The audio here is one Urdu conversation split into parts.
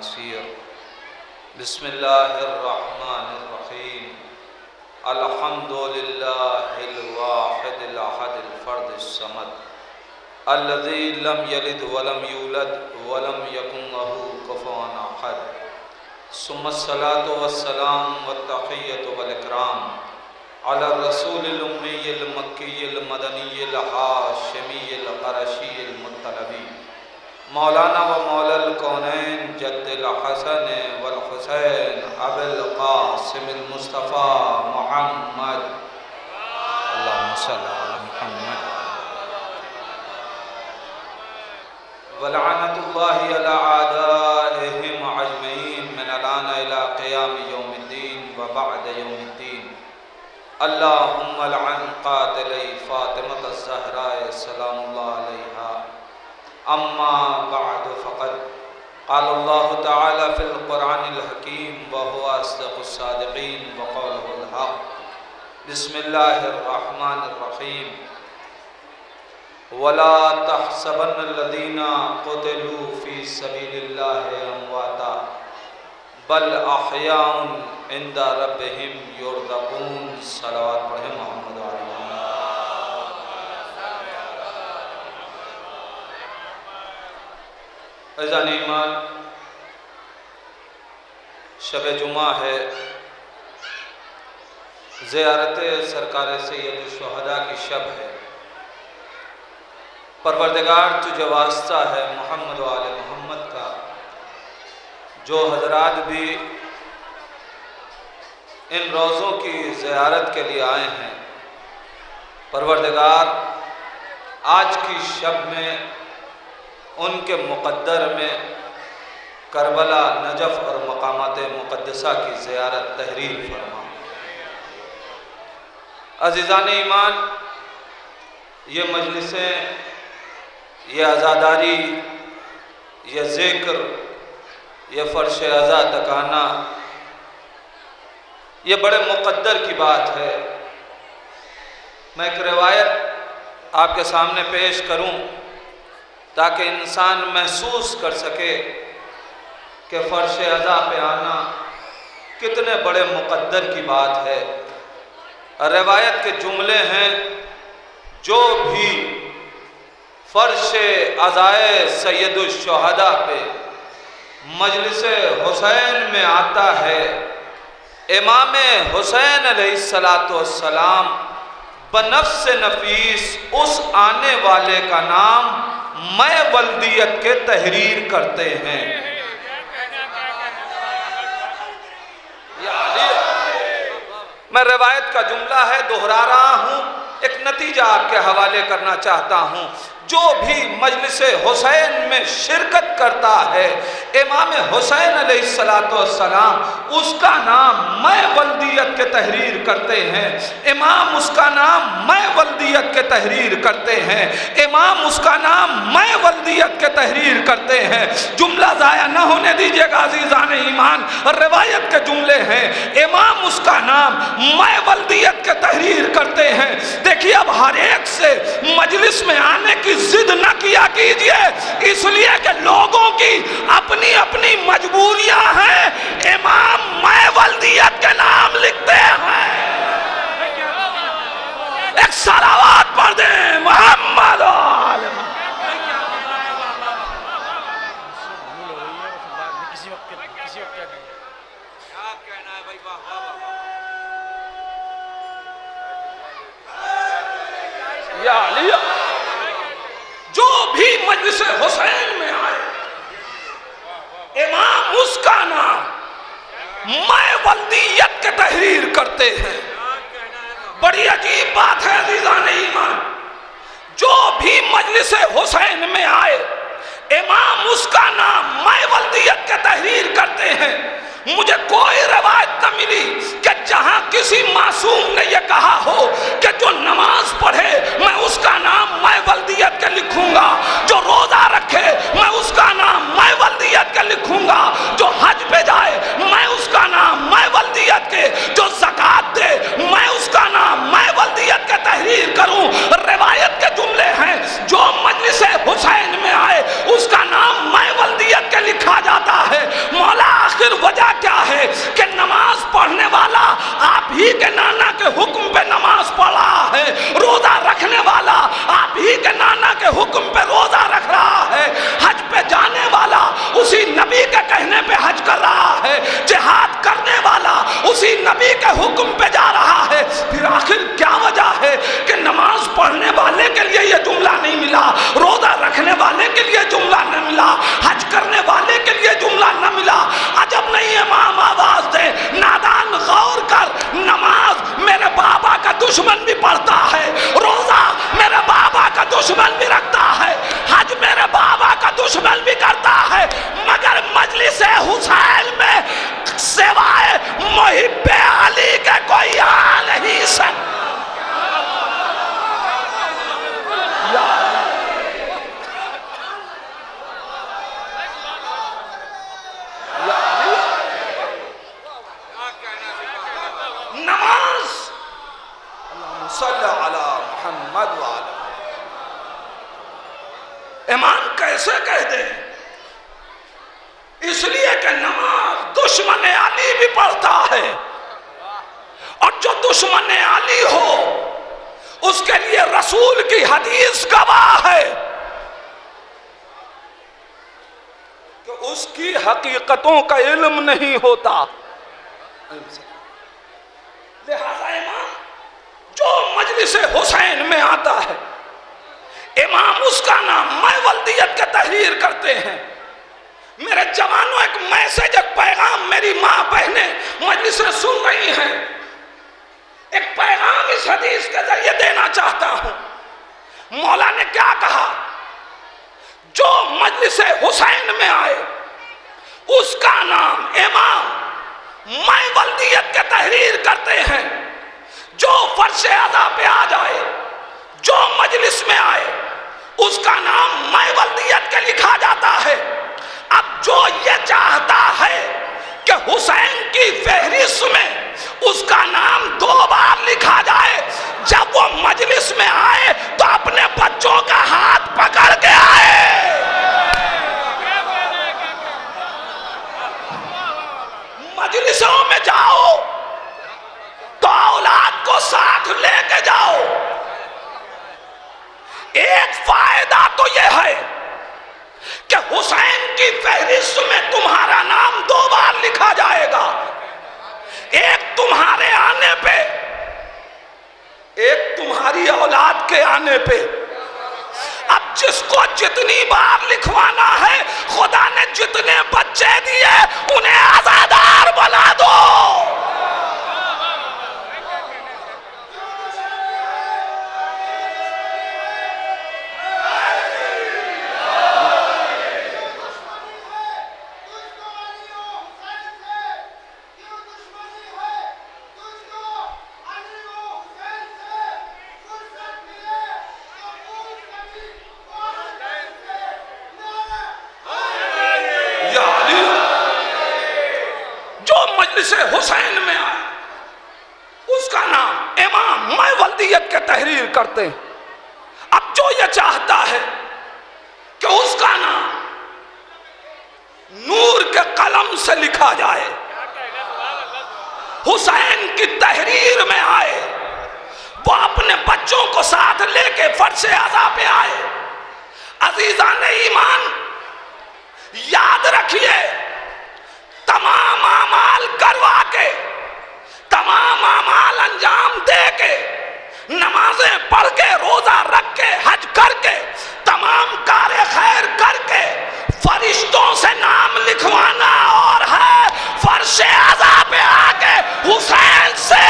نصير بسم الله الرحمن الرحيم الحمد لله الواحد الأحد الفرد الصمد الذي لم يلد ولم يولد ولم يكن له كفوا أحد ثم الصلاة والسلام والتحية والإكرام على الرسول الأمي المكي المدني الهاشمي القرشي المطلبي مولانا و مولا الكونين جد الحسن والحسين أبي القاسم المصطفى محمد اللهم صل على محمد ولعنة الله على أعدائهم أجمعين من الآن إلى قيام يوم الدين وبعد يوم الدين اللهم لعن قاتلي فاطمة الزهراء سلام الله عليها أما بعد فقد قال الله تعالى في القرآن الحكيم وهو أصدق الصادقين وقوله الحق بسم الله الرحمن الرحيم ولا تحسبن الذين قتلوا في سبيل الله أمواتا بل أحياء عند ربهم يرزقون صلوات پڑھیں محمد علیہ عزیزان ایمان، شب جمعہ ہے، زیارت سرکار سید الشہداء کی شب ہے۔ پروردگار تجھے واسطہ ہے محمد و آل محمد کا، جو حضرات بھی ان روزوں کی زیارت کے لیے آئے ہیں، پروردگار آج کی شب میں ان کے مقدر میں کربلا، نجف اور مقامات مقدسہ کی زیارت تحریر فرما۔ عزیزان ایمان، یہ مجلسیں، یہ عزاداری، یہ ذکر، یہ فرش عزا تکانا، یہ بڑے مقدر کی بات ہے۔ میں ایک روایت آپ کے سامنے پیش کروں تاکہ انسان محسوس کر سکے کہ فرش عزا پہ آنا کتنے بڑے مقدر کی بات ہے۔ روایت کے جملے ہیں، جو بھی فرش عزائے سید الشہداء پہ مجلس حسین میں آتا ہے، امام حسین علیہ السلام بنفس نفیس اس آنے والے کا نام میں ولدیت کے تحریر کرتے ہیں۔ میں روایت کا جملہ ہے، دہرا رہا ہوں، ایک نتیجہ آپ کے حوالے کرنا چاہتا ہوں۔ جو بھی مجلس حسین میں شرکت کرتا ہے، امام حسین علیہ السلام اس کا نام میں ولدیت کے تحریر کرتے ہیں، امام اس کا نام میں ولدیت کے تحریر کرتے ہیں، امام اس کا نام میں ولدیت کے تحریر کرتے ہیں۔ جملہ ضائع نہ ہونے دیجئے گا عزیزان ایمان، روایت کے جملے ہیں، امام اس کا نام میں ولدیت کے تحریر کرتے ہیں۔ دیکھیے اب ہر ایک سے مجلس میں آنے کی ضد نہ کیا کیجئے، اس لیے کہ لوگوں کی اپنی اپنی مجبوریاں ہیں۔ امام میں ولدیت کے نام لکھتے ہیں۔ ایک صلوات پڑھ دیں محمد آل محمد۔ یا علی، جو بھی مجلس حسین میں آئے، امام اس کا نام میں ولدیت کے تحریر کرتے ہیں۔ بڑی عجیب بات ہے عزیزان ایمان، جو بھی مجلس حسین میں آئے، امام اس کا نام میں ولدیت کے تحریر کرتے ہیں۔ مجھے کوئی روایت نہ ملی کہ جہاں کسی معصوم نے یہ کہا ہو کہ جو نماز پڑھے میں اس کا نام میں ولدیت کے لکھوں گا، جو روزہ رکھے میں اس کا نام میں ولدیت کے لکھوں گا، جو حج پہ جائے میں اس کا نام میں ولدیت کے، جو زکوٰۃ دے میں اس کا نام میں ولدیت کے تحریر کروں۔ روایت کے جملے ہیں، جو مجلس حسین میں آئے اس کا نام میں ولدیت کے لکھا جاتا ہے۔ اس لیے کہ نماز دشمن علی بھی پڑھتا ہے، اور جو دشمن علی ہو اس کے لیے رسول کی حدیث گواہ ہے کہ اس کی حقیقتوں کا علم نہیں ہوتا۔ لہذا امام جو مجلس حسین میں آتا ہے، امام اس کا نام میں ولدیت کے تحریر کرتے ہیں۔ میرے جوانوں، ایک میسج، ایک پیغام میری ماں بہنیں مجلس سے سن رہی ہیں، ایک پیغام اس حدیث کے ذریعے دینا چاہتا ہوں۔ مولا نے کیا کہا؟ جو مجلس حسین میں آئے اس کا نام امام میں ولدیت کے تحریر کرتے ہیں۔ جو فرش ادا پہ آ جائے، جو مجلس میں آئے، اس کا نام میں ولدیت کے لکھا جاتا ہے۔ اب جو یہ چاہتا ہے کہ حسین کی فہرست میں اس کا نام 2 بار لکھا جائے، جب وہ مجلس میں آئے تو اپنے بچوں کا ہاتھ پکڑ کے آئے۔ مجلسوں میں جاؤ تو اولاد کو ساتھ لے کے جاؤ۔ ایک فائدہ تو یہ ہے کہ حسین کی فہرست میں تمہارا نام 2 بار لکھا جائے گا، ایک تمہارے آنے پہ، ایک تمہاری اولاد کے آنے پہ۔ اب جس کو جتنی بار لکھوانا ہے، خدا نے جتنے بچے دیے انہیں آزادار بنا دو۔ حسین میں آئے اس کا نام امام میں ولدیت کے تحریر کرتے ہیں۔ اب جو یہ چاہتا ہے کہ اس کا نام نور کے قلم سے لکھا جائے، حسین کی تحریر میں آئے، وہ اپنے بچوں کو ساتھ لے کے فرش اعضا پہ آئے۔ عزیزان ایمان، یاد رکھیے، تمام اعمال کروا کے، تمام اعمال انجام دے کے، نمازیں پڑھ کے، روزہ رکھ کے، حج کر کے، تمام کار خیر کر کے، فرشتوں سے نام لکھوانا اور ہے فرش اعضا پہ آ کے حسین سے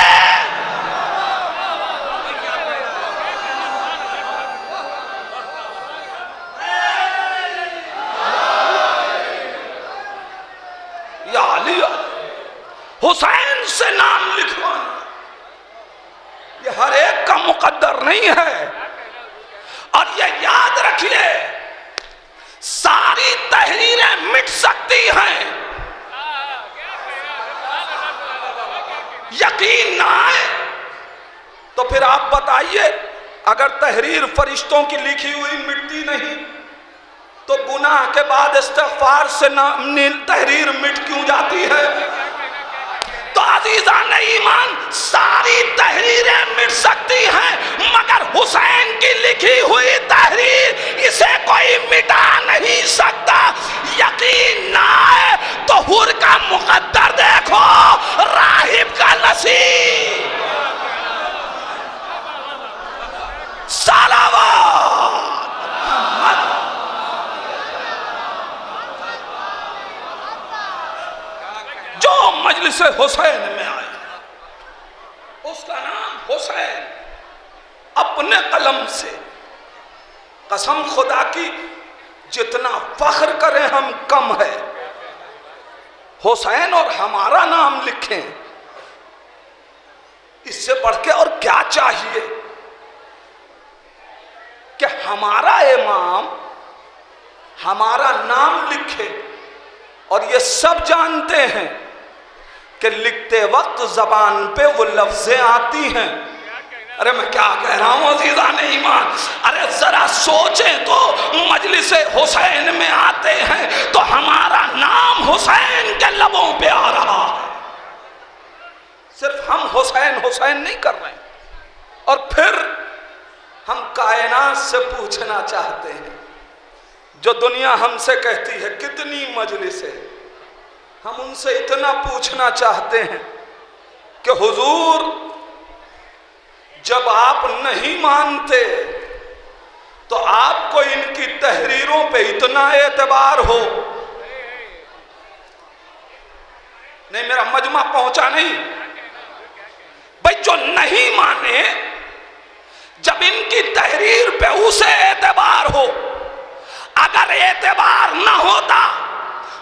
حسین سے نام لکھوانا، یہ ہر ایک کا مقدر نہیں ہے۔ اور یہ یاد رکھیے، ساری تحریریں مٹ سکتی ہیں، یقین نہ آئے تو پھر آپ بتائیے، اگر تحریر فرشتوں کی لکھی ہوئی مٹتی نہیں تو گناہ کے بعد استغفار سے تحریر مٹ کیوں جاتی ہے؟ تو عزیزان ایمان، ساری تحریریں مٹ سکتی ہیں مگر حسین کی لکھی ہوئی تحریر اسے کوئی مٹا نہیں سکتا۔ یقین نہ آئے تو حر کا مقدر دیکھو، راہب کا نصیب۔ صلوات جو مجلس حسین میں آئے اس کا نام حسین اپنے قلم سے، قسم خدا کی جتنا فخر کریں ہم کم ہے، حسین اور ہمارا نام لکھیں، اس سے بڑھ کے اور کیا چاہیے کہ ہمارا امام ہمارا نام لکھے۔ اور یہ سب جانتے ہیں کہ لکھتے وقت زبان پہ وہ لفظیں آتی ہیں۔ ارے میں کیا کہہ رہا ہوں عزیزان ایمان، ارے ذرا سوچیں تو، مجلس حسین میں آتے ہیں تو ہمارا نام حسین کے لبوں پہ آ رہا ہے۔ صرف ہم حسین حسین نہیں کر رہے ہیں، اور پھر ہم کائنات سے پوچھنا چاہتے ہیں، جو دنیا ہم سے کہتی ہے کتنی مجلسیں، ہم ان سے اتنا پوچھنا چاہتے ہیں کہ حضور جب آپ نہیں مانتے تو آپ کو ان کی تحریروں پہ اتنا اعتبار ہو۔ نہیں، میرا مجمع پہنچا نہیں بھئی، جو نہیں مانے جب ان کی تحریر پہ اسے اعتبار ہو، اگر اعتبار نہ ہوتا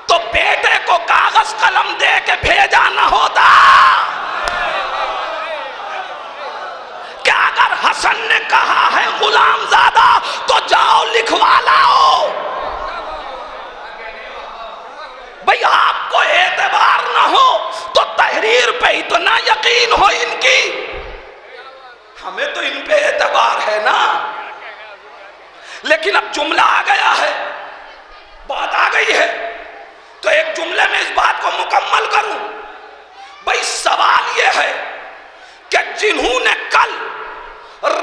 تو بیٹے کو کاغذ قلم دے کے بھیجا نہ ہوتا کہ اگر حسن نے کہا ہے غلام زادہ تو جاؤ لکھوا لاؤ۔ بھئی آپ کو اعتبار نہ ہو تو تحریر پہ اتنا یقین ہو ان کی، ہمیں تو ان پہ اعتبار ہے نا۔ لیکن اب جملہ آ گیا ہے، بات آ گئی ہے، تو ایک جملے میں اس بات کو مکمل کروں۔ بھئی سوال یہ ہے کہ جنہوں نے کل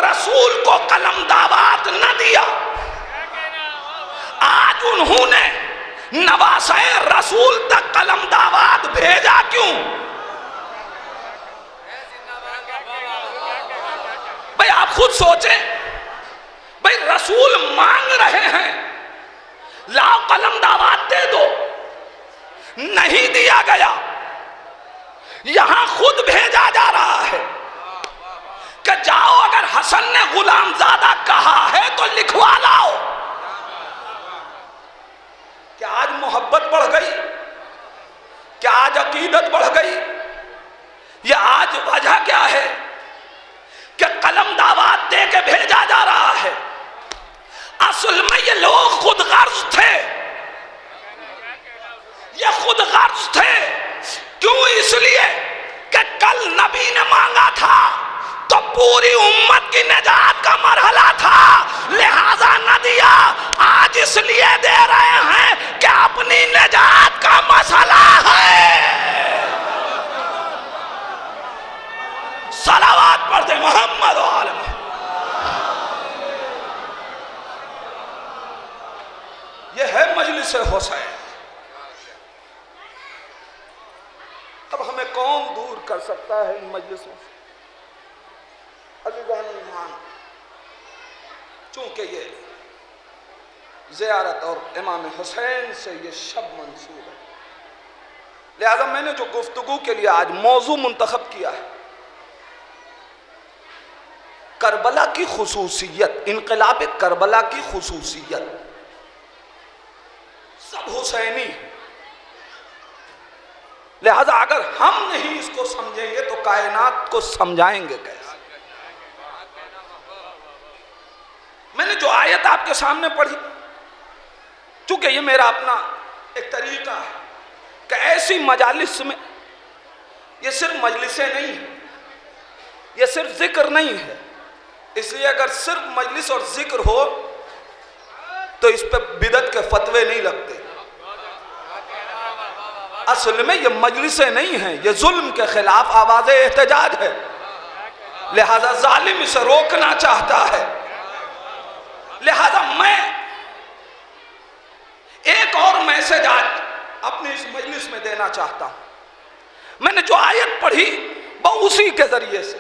رسول کو قلم دعوات نہ دیا، آج انہوں نے نواسہ رسول تک قلم دعوات بھیجا کیوں؟ بھئی آپ خود سوچیں، بھئی رسول مانگ رہے ہیں لاؤ قلم دعوات دے دو، نہیں دیا گیا، یہاں خود بھیجا جا رہا ہے کہ جاؤ اگر حسن نے غلام زادہ کہا ہے تو لکھوا لاؤ۔ کیا آج محبت بڑھ گئی؟ کیا آج عقیدت بڑھ گئی؟ یا آج وجہ کیا ہے کہ قلم دعوات دے کے بھیجا جا رہا ہے؟ اصل میں یہ لوگ خود غرض تھے، یہ خود غرض تھے۔ کیوں؟ اس لیے کہ کل نبی نے مانگا تھا تو پوری امت کی نجات کا مرحلہ تھا، لہذا نہ دیا، آج اس لیے دے رہے ہیں کہ اپنی نجات کا مسئلہ ہے۔ صلوات پڑھ دے محمد و آل محمد۔ یہ ہے مجلس حسین۔ اب ہمیں کون دور کر سکتا ہے ان مجلسوں سے؟ عزیزان ایمان، چونکہ یہ زیارت اور امام حسین سے یہ شب منسوب ہے، لہذا میں نے جو گفتگو کے لیے آج موضوع منتخب کیا ہے، کربلا کی خصوصیت، انقلاب کربلا کی خصوصیت، سب حسینی، لہذا اگر ہم نہیں اس کو سمجھیں گے تو کائنات کو سمجھائیں گے کیسے؟ میں نے جو آیت آپ کے سامنے پڑھی، چونکہ یہ میرا اپنا ایک طریقہ ہے کہ ایسی مجالس میں، یہ صرف مجلسیں نہیں ہیں، یہ صرف ذکر نہیں ہے، اس لیے اگر صرف مجلس اور ذکر ہو تو اس پہ بدعت کے فتوے نہیں لگتے۔ اصل میں یہ مجلسیں نہیں ہیں، یہ ظلم کے خلاف آواز احتجاج ہے، لہذا ظالم اسے روکنا چاہتا ہے۔ لہذا میں ایک اور میسج آج اپنی اس مجلس میں دینا چاہتا ہوں۔ میں نے جو آیت پڑھی وہ اسی کے ذریعے سے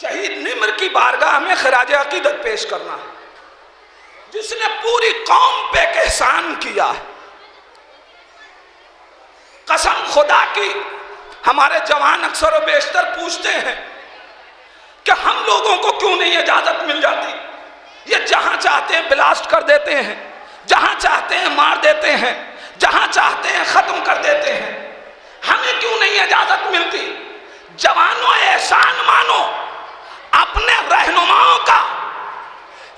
شہید نمر کی بارگاہ میں خراج عقیدت پیش کرنا ہے، جس نے پوری قوم پہ ایک احسان کیا ہے۔ قسم خدا کی ہمارے جوان اکثر و بیشتر پوچھتے ہیں کہ ہم لوگوں کو کیوں نہیں اجازت مل جاتی؟ یہ جہاں چاہتے ہیں بلاسٹ کر دیتے ہیں، جہاں چاہتے ہیں مار دیتے ہیں، جہاں چاہتے ہیں ختم کر دیتے ہیں، ہمیں کیوں نہیں اجازت ملتی؟ جوانوں احسان مانو اپنے رہنماؤں کا،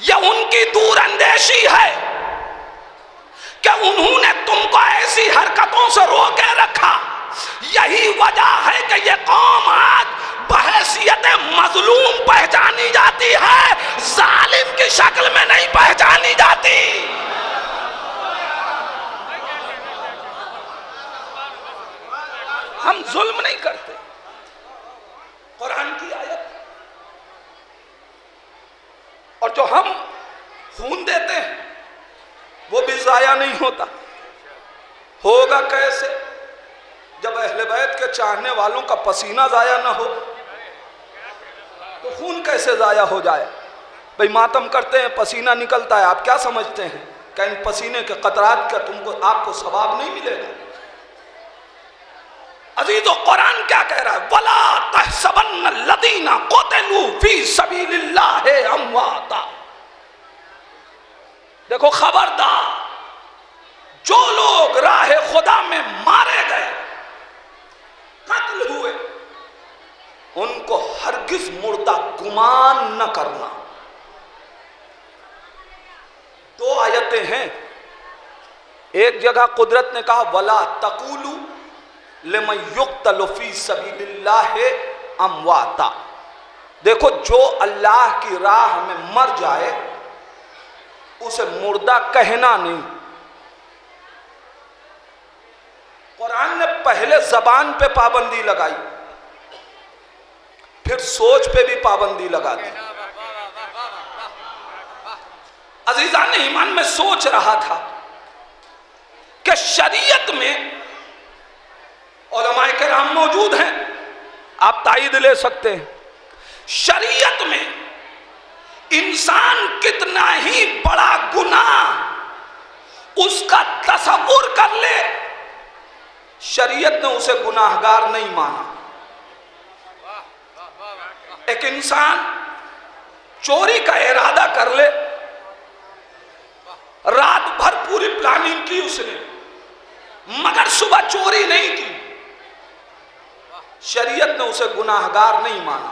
یہ ان کی دور اندیشی ہے کہ انہوں نے تم کو ایسی حرکتوں سے روکے رکھا۔ یہی وجہ ہے کہ یہ قوم آج بحیثیت مظلوم پہچانی جاتی ہے، ظالم کی شکل میں نہیں پہچانی جاتی۔ ہم ظلم نہیں کرتے. قرآن کی آیت. اور جو ہم خون دیتے ہیں وہ بھی ضائع نہیں ہوتا. ہوگا کیسے جب اہل بیت کے چاہنے والوں کا پسینہ ضائع نہ ہو تو خون کیسے ضائع ہو جائے؟ بھئی ماتم کرتے ہیں پسینہ نکلتا ہے، آپ کیا سمجھتے ہیں کہ ان پسینے کے قطرات کا آپ کو ثواب نہیں ملے گا؟ عزیزو قرآن کیا کہہ رہا ہے؟ وَلَا تَحْسَبَنَّ الَّذِينَ قُتِلُوا فِي سَبِيلِ اللَّهِ أَمْوَاتًا. دیکھو خبردار، جو لوگ راہ خدا میں مارے گئے، قتل ہوئے، ان کو ہرگز مردہ گمان نہ کرنا. دو آیتیں ہیں. ایک جگہ قدرت نے کہا وَلَا تَقُولُوا لِمَنْ يُقْتَلُ فِي سَبِيلِ اللَّهِ أَمْوَاتًا. دیکھو جو اللہ کی راہ میں مر جائے اسے مردہ کہنا نہیں. قرآن نے پہلے زبان پہ پابندی لگائی، پھر سوچ پہ بھی پابندی لگا دی. عزیزان ایمان میں سوچ رہا تھا کہ شریعت میں علماء کرام موجود ہیں، آپ تائید لے سکتے ہیں. شریعت میں انسان کتنا ہی بڑا گناہ اس کا تصور کر لے، شریعت نے اسے گناہگار نہیں مانا. ایک انسان چوری کا ارادہ کر لے، رات بھر پوری پلاننگ کی اس نے، مگر صبح چوری نہیں کی، شریعت نے اسے گناہگار نہیں مانا.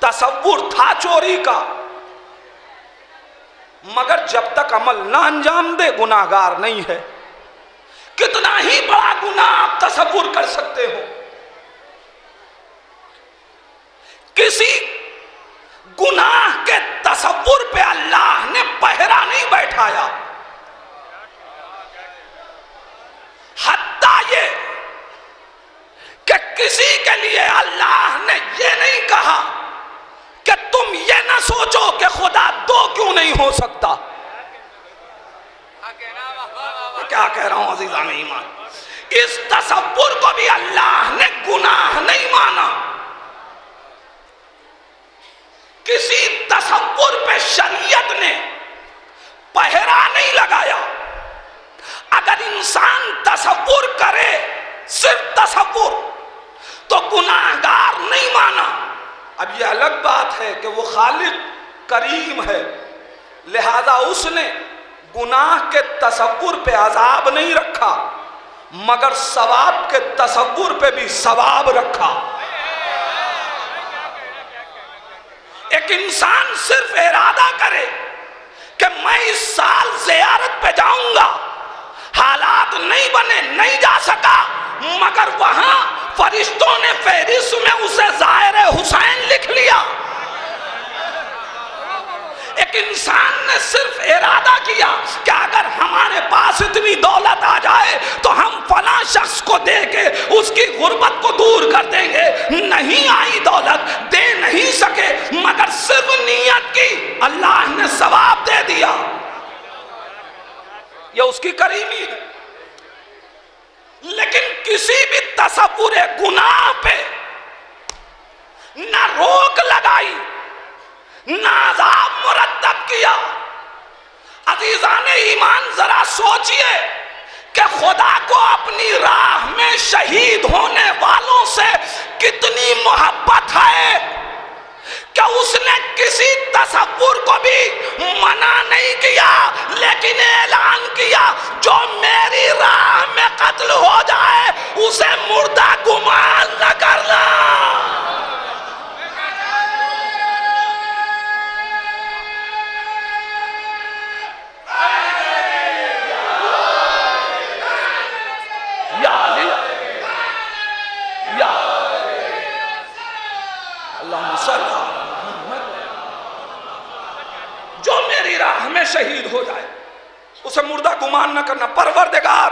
تصور تھا چوری کا، مگر جب تک عمل نہ انجام دے گناہگار نہیں ہے. کتنا ہی بڑا گناہ آپ تصور کر سکتے ہو. کسی گناہ کے تصور پہ اللہ نے پہرا نہیں بیٹھایا. حتیٰ یہ کہ کسی کے لیے اللہ نے یہ نہیں کہا کہ تم یہ نہ سوچو کہ خدا دو کیوں نہیں ہو سکتا. کیا کہہ رہا ہوں عزیزان ایمان؟ اس تصور کو بھی اللہ نے گناہ نہیں مانا. کسی تصور پہ شریعت نے پہرا نہیں لگایا. اگر انسان تصور کرے صرف تصور تو گناہگار نہیں مانا. اب یہ الگ بات ہے کہ وہ خالق کریم ہے، لہذا اس نے گناہ کے تصور پہ عذاب نہیں رکھا، مگر ثواب کے تصور پہ بھی ثواب رکھا. ایک انسان صرف ارادہ کرے کہ میں اس سال زیارت پہ جاؤں گا، حالات نہیں بنے، نہیں جا سکا، مگر وہاں فرشتوں نے فہرست میں اسے ظاہر حسین لکھ لیا. ایک انسان نے صرف ارادہ کیا کہ اگر ہمارے پاس اتنی دولت آ جائے تو ہم فلاں شخص کو دے کے اس کی غربت کو دور کر دیں گے. نہیں آئی دولت، دے نہیں سکے، مگر صرف نیت کی، اللہ نے ثواب دے دیا. یہ اس کی کریمی ہے. لیکن کسی بھی تصور گناہ پہ نہ روک لگائی، نہ عذاب مرتب کیا. عزیزان ایمان ذرا سوچئے کہ خدا کو اپنی راہ میں شہید ہونے والوں سے کتنی محبت ہے کہ اس نے کسی تصور کو بھی منع نہیں کیا، لیکن اعلان کیا جو میری راہ میں قتل ہو جائے اسے مردہ گمان نہ کرنا. جو میری راہ میں شہید ہو جائے اسے مردہ گمان نہ کرنا. پروردگار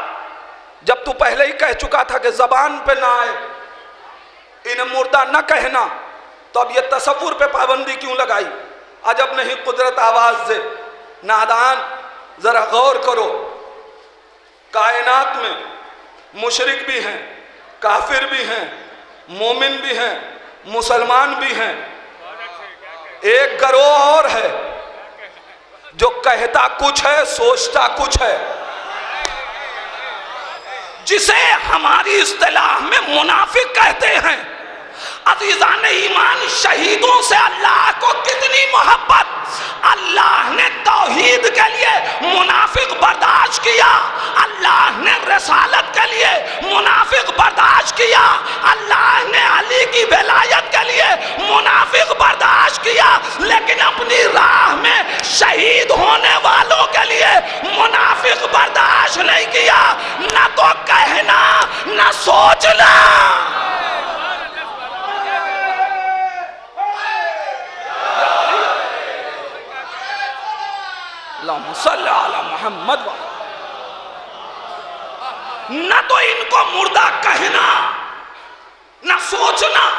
جب تو پہلے ہی کہہ چکا تھا کہ زبان پہ نہ آئے انہیں مردہ نہ کہنا، تو اب یہ تصور پہ پابندی کیوں لگائی؟ عجب نہیں قدرت آواز دے۔ نادان ذرا غور کرو، کائنات میں مشرک بھی ہیں، کافر بھی ہیں، مومن بھی ہیں، مسلمان بھی ہیں، ایک گروہ اور ہے جو کہتا کچھ ہے سوچتا کچھ ہے، جسے ہماری اصطلاح میں منافق کہتے ہیں۔ عزیزان ایمان، شہیدوں سے اللہ کو کتنی محبت! اللہ نے توحید کے لیے منافق برداشت کیا، اللہ نے رسالت کے لیے منافق برداشت کیا، اللہ نے علی کی ولایت کے لیے منافق برداشت کیا، لیکن اپنی راہ میں شہید ہونے والوں کے لیے منافق برداشت نہیں کیا، نہ تو کہنا نہ سوچنا۔ اللہم صلی علی محمد۔ نہ تو ان کو مردہ کہنا نہ سوچنا۔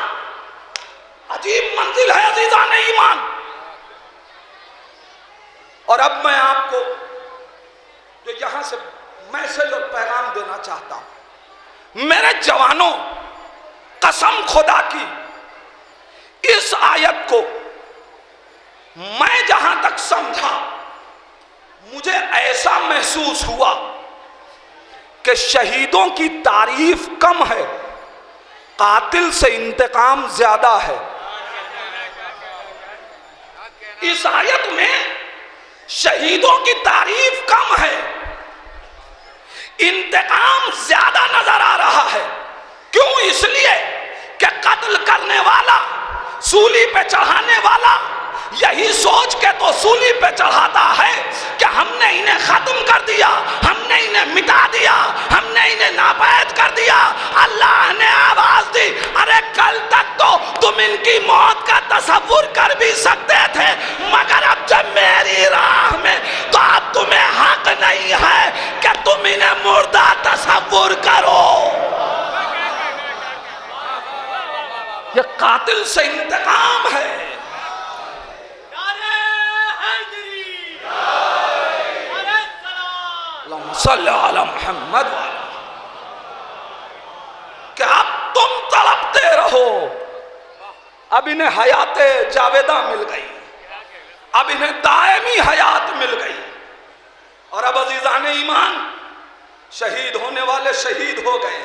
عجیب منزل ہے عزیزان ایمان۔ اور اب میں آپ کو جو یہاں سے میسج اور پیغام دینا چاہتا ہوں، میرے جوانوں، قسم خدا کی اس آیت کو میں جہاں تک سمجھا، مجھے ایسا محسوس ہوا کہ شہیدوں کی تعریف کم ہے، قاتل سے انتقام زیادہ ہے۔ اس آیت میں شہیدوں کی تعریف کم ہے، انتقام زیادہ نظر آ رہا ہے۔ کیوں؟ اس لیے کہ قتل کرنے والا، سولی پہ چڑھانے والا یہی سوچ کے تو سولی پہ چڑھاتا ہے کہ ہم نے انہیں ختم کر دیا، ہم نے انہیں مٹا دیا، ہم نے انہیں ناپید کر دیا۔ اللہ نے آواز دی، ارے کل تک تو تم ان کی موت کا تصور کر بھی سکتے تھے، مگر اب جب میری راہ میں تو اب تمہیں حق نہیں ہے کہ تم انہیں مردہ تصور کرو۔ یہ قاتل سے انتقام ہے۔ صلی علی محمد۔ کہ اب تم تڑپتے رہو، اب انہیں حیات جاویدہ مل گئی، اب انہیں دائمی حیات مل گئی۔ اور اب عزیزان ایمان، شہید ہونے والے شہید ہو گئے،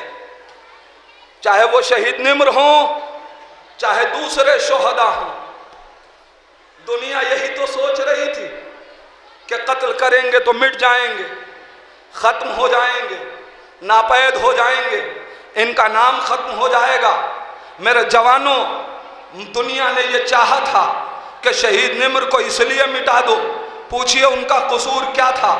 چاہے وہ شہید نمر ہوں چاہے دوسرے شہداء ہوں۔ دنیا یہی تو سوچ رہی تھی کہ قتل کریں گے تو مٹ جائیں گے، ختم ہو جائیں گے، ناپید ہو جائیں گے، ان کا نام ختم ہو جائے گا۔ میرے جوانوں، دنیا نے یہ چاہا تھا کہ شہید نمر کو اس لیے مٹا دو، پوچھئے ان کا قصور کیا تھا،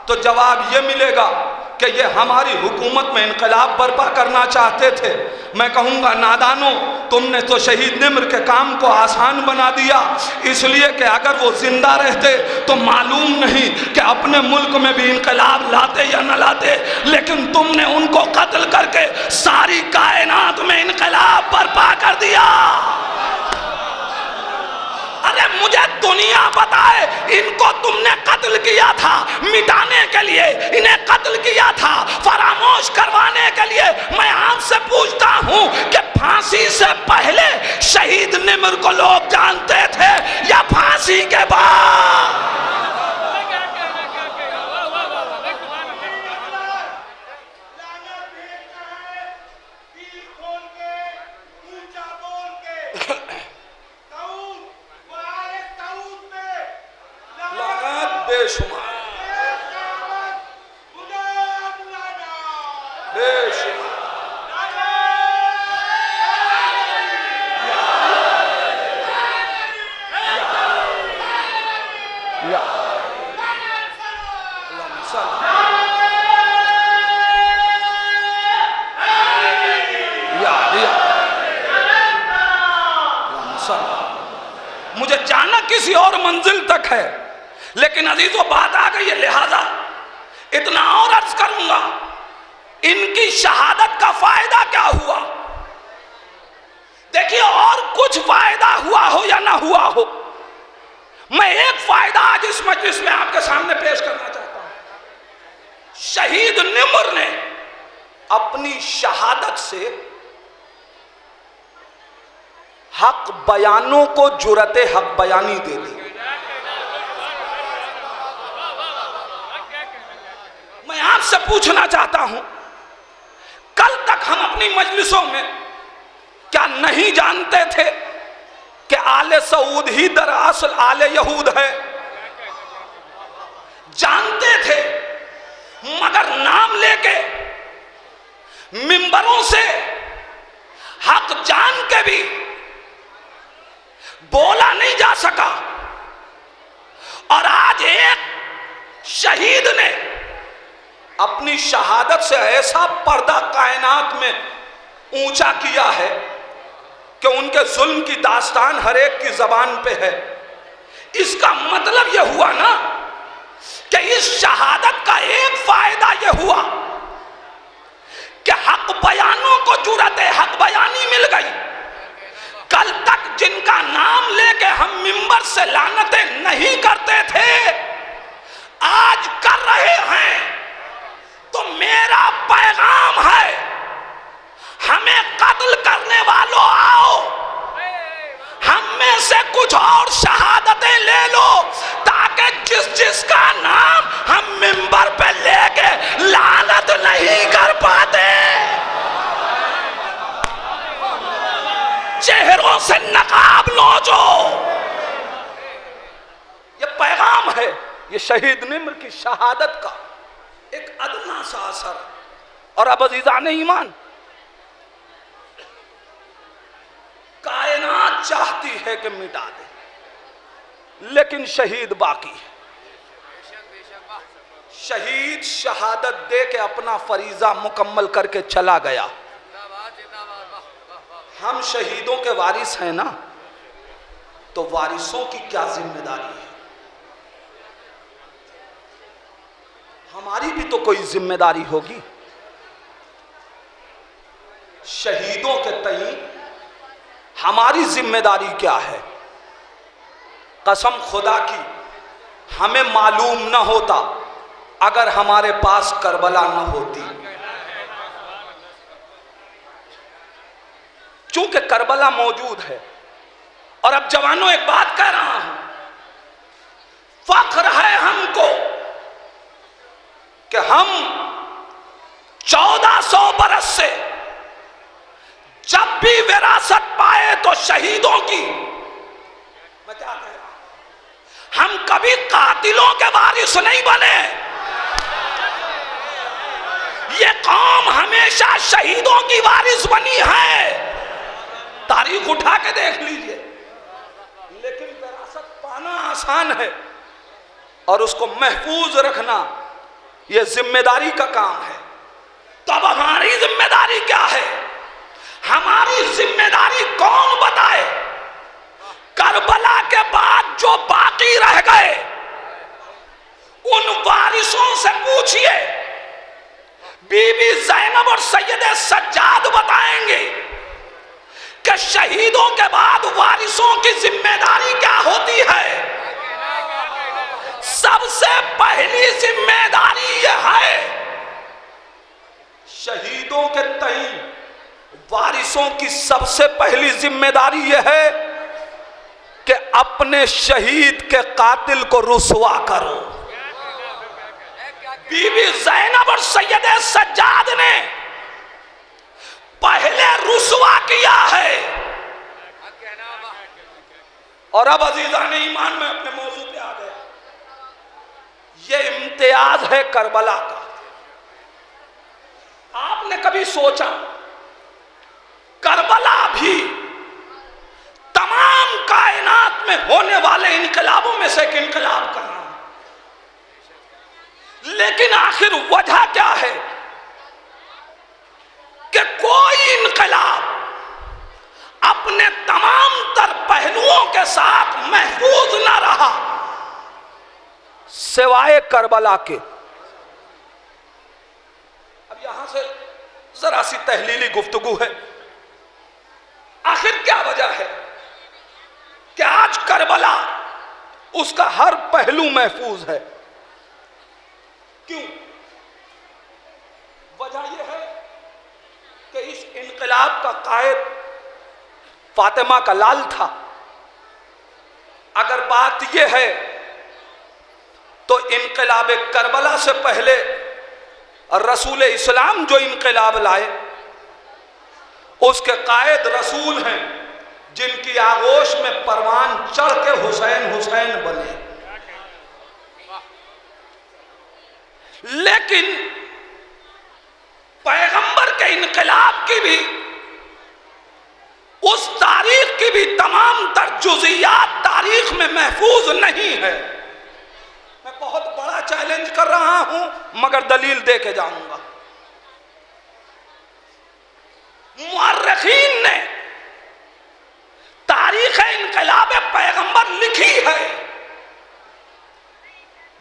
تو جواب یہ ملے گا کہ یہ ہماری حکومت میں انقلاب برپا کرنا چاہتے تھے۔ میں کہوں گا نادانوں، تم نے تو شہید نمر کے کام کو آسان بنا دیا، اس لیے کہ اگر وہ زندہ رہتے تو معلوم نہیں کہ اپنے ملک میں بھی انقلاب لاتے یا نہ لاتے، لیکن تم نے ان کو قتل کر کے ساری کائنات میں انقلاب برپا کر دیا۔ ارے مجھے دنیا بتائے، ان کو تم نے قتل کیا تھا مٹانے کے لیے، انہیں قتل کیا تھا فراموش کروانے کے لیے۔ میں آپ سے پوچھتا ہوں کہ پھانسی سے پہلے شہید نمر کو لوگ جانتے تھے یا پھانسی کے بعد؟ بے شمار بے شمار مجھے جانا کسی اور منزل تک ہے، لیکن عزیزو بات آ گئی ہے، لہذا اتنا اور عرض کروں گا ان کی شہادت کا فائدہ کیا ہوا؟ دیکھیے، اور کچھ فائدہ ہوا ہو یا نہ ہوا ہو، میں ایک فائدہ آج اس مجلس میں آپ کے سامنے پیش کرنا چاہتا ہوں۔ شہید نمر نے اپنی شہادت سے حق بیانوں کو جرأت حق بیانی دے دی۔ میں آپ سے پوچھنا چاہتا ہوں، کل تک ہم اپنی مجلسوں میں کیا نہیں جانتے تھے کہ آل سعود ہی دراصل آل یہود ہے؟ جانتے تھے، مگر نام لے کے منبروں سے حق جان کے بھی بولا نہیں جا سکا۔ اور آج ایک شہید نے اپنی شہادت سے ایسا پردہ کائنات میں اونچا کیا ہے کہ ان کے ظلم کی داستان ہر ایک کی زبان پہ ہے۔ اس کا مطلب یہ ہوا نا کہ اس شہادت کا ایک فائدہ یہ ہوا کہ حق بیانوں کو جرأت حق بیانی مل گئی۔ کل تک جن کا نام لے کے ہم منبر سے لعنتیں نہیں کرتے تھے، آج کر رہے ہیں۔ تو میرا پیغام ہے، ہمیں قتل کرنے والوں آؤ، ہم میں سے کچھ اور شہادتیں لے لو، تاکہ جس کا نام ہم منبر پہ لے کے لعنت نہیں کر پاتے، چہروں سے نقاب نوچو۔ یہ پیغام ہے، یہ شہید نمر کی شہادت کا ایک ادنا سا اثر۔ اور اب عزیزان ایمان، کائنات چاہتی ہے کہ مٹا دے، لیکن شہید باقی ہے۔ شہید شہادت دے کے اپنا فریضہ مکمل کر کے چلا گیا۔ ہم شہیدوں کے وارث ہیں نا، تو وارثوں کی کیا ذمہ داری ہے؟ ہماری بھی تو کوئی ذمہ داری ہوگی۔ شہیدوں کے تئیں ہماری ذمہ داری کیا ہے؟ قسم خدا کی ہمیں معلوم نہ ہوتا اگر ہمارے پاس کربلا نہ ہوتی۔ چونکہ کربلا موجود ہے۔ اور اب جوانوں ایک بات کہہ رہا ہوں، فخر ہے ہم کو کہ ہم 1400 برس سے جب بھی وراثت پائے تو شہیدوں کی، میں کیا کہہ رہا ہوں، ہم کبھی قاتلوں کے وارث نہیں بنے۔ یہ قوم ہمیشہ شہیدوں کی وارث بنی ہے، تاریخ اٹھا کے دیکھ لیجئے۔ لیکن وراثت پانا آسان ہے، اور اس کو محفوظ رکھنا یہ ذمہ داری کا کام ہے۔ تو اب ہماری ذمہ داری کیا ہے؟ ہماری ذمہ داری کون بتائے؟ کربلا کے بعد جو باقی رہ گئے ان وارثوں سے پوچھئے۔ بی بی زینب اور سید سجاد بتائیں گے کہ شہیدوں کے بعد وارثوں کی ذمہ داری کیا ہوتی ہے۔ سب سے پہلی ذمہ داری یہ ہے، شہیدوں کے تئیں وارثوں کی سب سے پہلی ذمہ داری یہ ہے کہ اپنے شہید کے قاتل کو رسوا کرو۔ بی بی زینب اور سید سجاد نے پہلے رسوا کیا ہے۔ اور اب عزیزان ایمان میں اپنے موضوع پہ آ گیا۔ یہ امتیاز ہے کربلا کا۔ آپ نے کبھی سوچا کربلا بھی تمام کائنات میں ہونے والے انقلابوں میں سے ایک انقلاب کا نام، لیکن آخر وجہ کیا ہے کہ کوئی انقلاب اپنے تمام تر پہلوؤں کے ساتھ محفوظ نہ رہا سوائے کربلا کے۔ اب اب یہاں سے ذرا سی تحلیلی گفتگو ہے. آخر کیا وجہ ہے کہ آج کربلا اس کا ہر پہلو محفوظ ہے؟ کیوں؟ وجہ یہ ہے کہ اس انقلاب کا قائد فاطمہ کا لال تھا. اگر بات یہ ہے تو انقلاب کربلا سے پہلے رسول اسلام جو انقلاب لائے اس کے قائد رسول ہیں جن کی آغوش میں پروان چڑھ کے حسین حسین بنے. لیکن پیغمبر کے انقلاب کی بھی اس تاریخ کی بھی تمام تر جزئیات تاریخ میں محفوظ نہیں ہے. میں بہت بڑا چیلنج کر رہا ہوں مگر دلیل دے کے جاؤں گا. مورخین نے تاریخ انقلاب پیغمبر لکھی ہے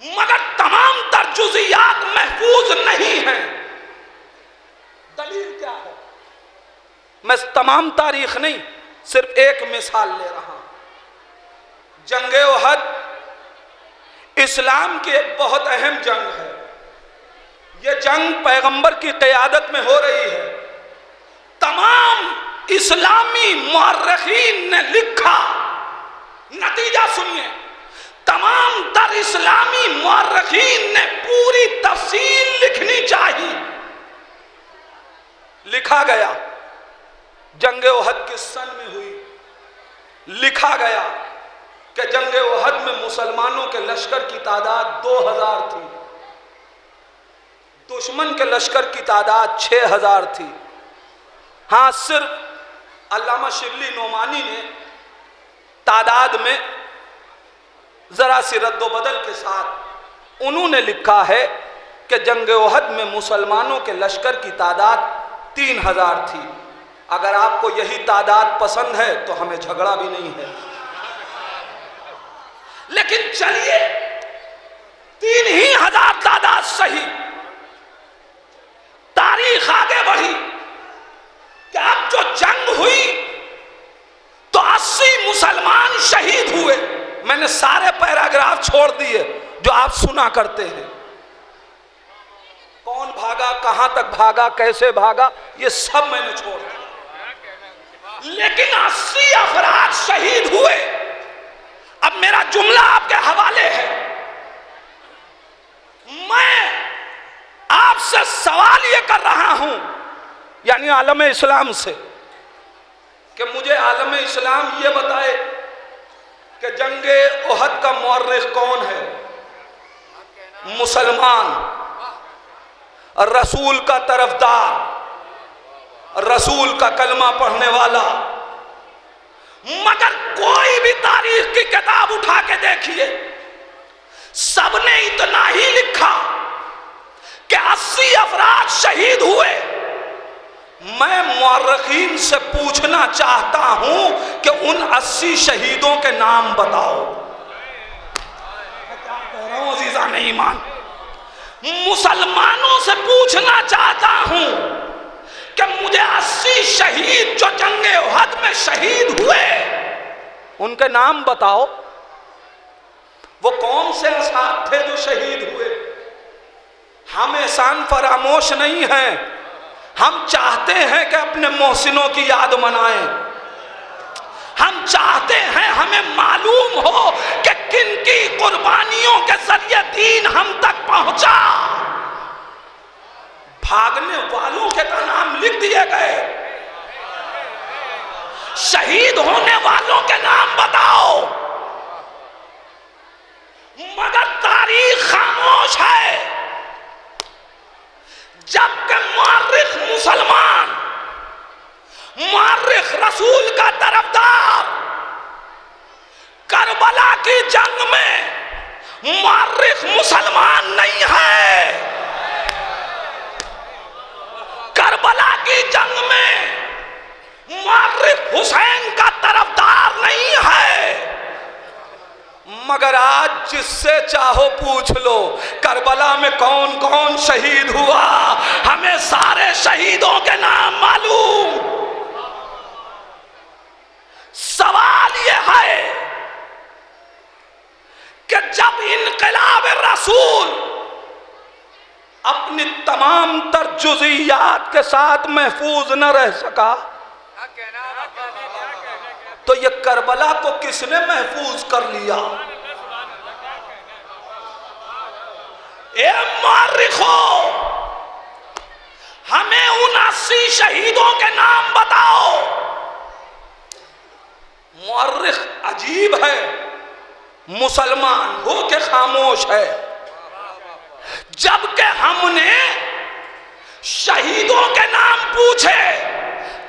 مگر تمام تر جزئیات محفوظ نہیں ہیں. دلیل کیا ہے؟ میں تمام تاریخ نہیں صرف ایک مثال لے رہا ہوں. جنگ احد اسلام کی ایک بہت اہم جنگ ہے. یہ جنگ پیغمبر کی قیادت میں ہو رہی ہے. تمام اسلامی مورخین نے لکھا، نتیجہ سنیے، تمام تر اسلامی مورخین نے پوری تفصیل لکھنی چاہیے. لکھا گیا جنگ احد کس سن میں ہوئی. لکھا گیا کہ جنگ احد میں مسلمانوں کے لشکر کی تعداد 2000 تھی، دشمن کے لشکر کی تعداد 6000 تھی. ہاں صرف علامہ شبلی نعمانی نے تعداد میں ذرا سی رد و بدل کے ساتھ انہوں نے لکھا ہے کہ جنگ احد میں مسلمانوں کے لشکر کی تعداد 3000 تھی. اگر آپ کو یہی تعداد پسند ہے تو ہمیں جھگڑا بھی نہیں ہے. لیکن چلیے 3000 تعداد صحیح. تاریخ آگے بڑھی کہ اب جو جنگ ہوئی تو 80 مسلمان شہید ہوئے. میں نے سارے پیراگراف چھوڑ دیے جو آپ سنا کرتے ہیں. کون بھاگا، کہاں تک بھاگا، کیسے بھاگا، یہ سب میں نے چھوڑ دیا. لیکن 80 افراد شہید ہوئے. اب میرا جملہ آپ کے حوالے ہے. میں آپ سے سوال یہ کر رہا ہوں یعنی عالم اسلام سے کہ مجھے عالم اسلام یہ بتائے کہ جنگ احد کا مورخ کون ہے؟ مسلمان، رسول کا طرفدار، رسول کا کلمہ پڑھنے والا. مگر کوئی بھی تاریخ کی کتاب اٹھا کے دیکھیے، سب نے اتنا ہی لکھا کہ 80 افراد شہید ہوئے. میں مورخین سے پوچھنا چاہتا ہوں کہ ان 80 شہیدوں کے نام بتاؤ. میں کیا کہہ رہا ہوں عزیزان ایمان؟ مسلمانوں سے پوچھنا چاہتا ہوں کہ مجھے 80 شہید جو جنگ احد میں شہید ہوئے ان کے نام بتاؤ. وہ کون سے اصحاب تھے جو شہید ہوئے؟ ہم احسان فراموش نہیں ہیں. ہم چاہتے ہیں کہ اپنے محسنوں کی یاد منائیں. ہم چاہتے ہیں ہمیں معلوم ہو کہ کن کی قربانیوں کے ذریعے دین ہم تک پہنچا. بھاگنے والوں کے نام لکھ دیے گئے، شہید ہونے والوں کے نام بتاؤ. مگر تاریخ خاموش ہے. جبکہ مورخ مسلمان، مورخ رسول کا طرفدار، کربلا کی جنگ میں مورخ مسلمان نہیں ہے. کربلا کی جنگ میں مورخ حسین کا طرفدار نہیں ہے. مگر آج جس سے چاہو پوچھ لو کربلا میں کون کون شہید ہوا، ہمیں سارے شہیدوں کے نام معلوم۔ سوال یہ ہے کہ جب انقلاب رسول اپنی تمام تر جزئیات کے ساتھ محفوظ نہ رہ سکا تو یہ کربلا کو کس نے محفوظ کر لیا؟ اے مورخو، ہمیں ان 80 شہیدوں کے نام بتاؤ۔ مورخ عجیب ہے، مسلمان ہو کے خاموش ہے، جبکہ ہم نے شہیدوں کے نام پوچھے،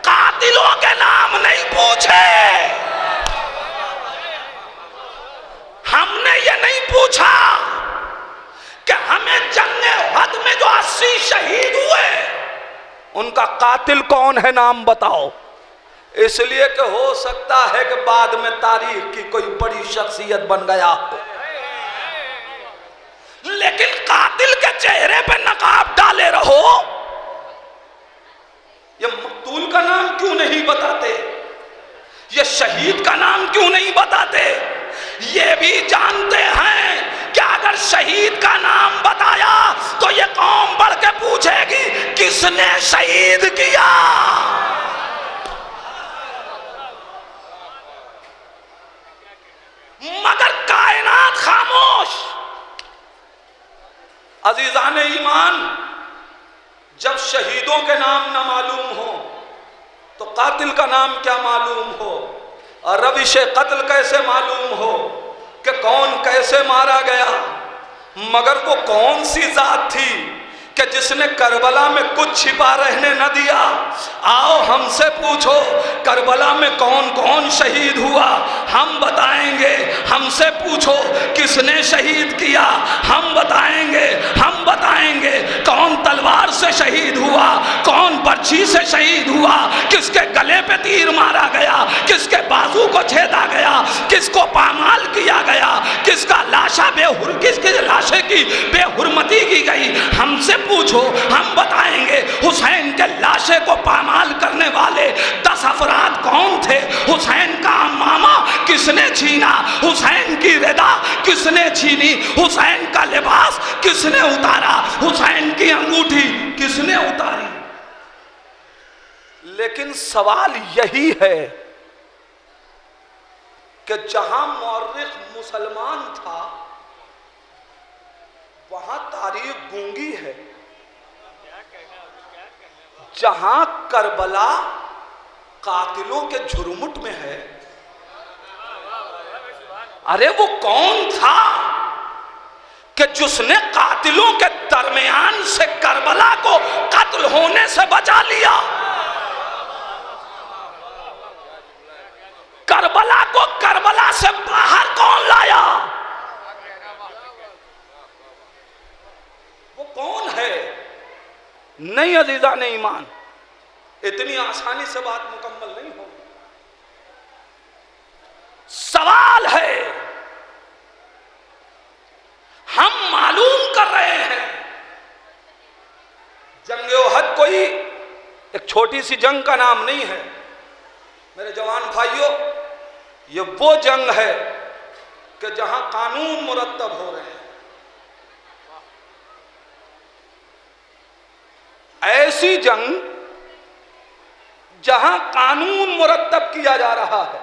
قاتلوں کے نام نہیں پوچھے۔ ہم نے یہ نہیں پوچھا کہ ہمیں جنگ احد میں جو 80 شہید ہوئے ان کا قاتل کون ہے، نام بتاؤ۔ اس لیے کہ ہو سکتا ہے کہ بعد میں تاریخ کی کوئی بڑی شخصیت بن گیا ہو، لیکن قاتل کے چہرے پہ نقاب ڈالے رہو۔ یہ مقتول کا نام کیوں نہیں بتاتے؟ یہ شہید کا نام کیوں نہیں بتاتے؟ یہ بھی جانتے ہیں کہ اگر شہید کا نام بتایا تو یہ قوم بڑھ کے پوچھے گی کس نے شہید کیا۔ مگر کائنات خاموش۔ عزیزان ایمان، جب شہیدوں کے نام نہ معلوم ہو تو قاتل کا نام کیا معلوم ہو، اور روش قتل کیسے معلوم ہو کہ کون کیسے مارا گیا؟ مگر وہ کون سی ذات تھی کہ جس نے کربلا میں کچھ چھپا رہنے نہ دیا؟ آؤ ہم سے پوچھو کربلا میں کون کون شہید ہوا، ہم بتائیں گے۔ ہم سے پوچھو کس نے شہید کیا، ہم بتائیں گے۔ ہم بتائیں گے کون تلوار سے شہید ہوا، کون برچھی سے شہید ہوا، کس کے گلے پہ تیر مارا گیا، کس کے بازو کو چھیدا گیا، کس کو پامال کیا گیا، کس کا لاشا کس کے لاشے کی بے حرمتی کی گئی۔ ہم سے پوچھو، ہم بتائیں گے۔ حسین کے لاشے کو پامال کرنے والے 10 افراد کون تھے؟ حسین کا امامہ کس نے چھینا؟ حسین کی ردا کس نے چھینی؟ حسین کا لباس کس نے اتارا؟ حسین کی انگوٹھی کس نے اتاری؟ لیکن سوال یہی ہے کہ جہاں مورخ مسلمان تھا وہاں تاریخ گونگی ہے، جہاں کربلا قاتلوں کے جھرمٹ میں ہے۔ ارے وہ کون تھا کہ جس نے قاتلوں کے درمیان سے کربلا کو قتل ہونے سے بچا لیا؟ کربلا کو کربلا سے باہر کون لایا؟ وہ کون ہے؟ نہیں عزیزان ایمان، اتنی آسانی سے بات مکمل نہیں ہوگی۔ سوال ہے، ہم معلوم کر رہے ہیں جنگ احد کوئی ایک چھوٹی سی جنگ کا نام نہیں ہے میرے جوان بھائیوں، یہ وہ جنگ ہے کہ جہاں قانون مرتب ہو رہے ہیں۔ ایسی جنگ جہاں قانون مرتب کیا جا رہا ہے،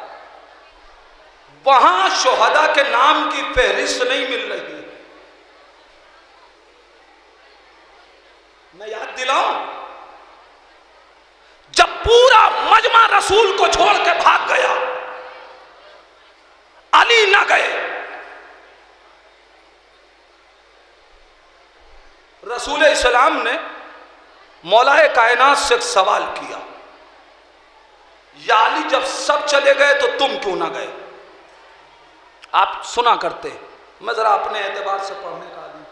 وہاں شہداء کے نام کی فہرست نہیں مل رہی۔ میں یاد دلاؤں، جب پورا مجمع رسول کو چھوڑ کے بھاگ گیا، علی نہ گئے، رسول اسلام نے مولا کائنات سے ایک سوال کیا، یا علی جب سب چلے گئے تو تم کیوں نہ گئے؟ آپ سنا کرتے، میں ذرا اپنے اعتبار سے پڑھنے کا آدمی،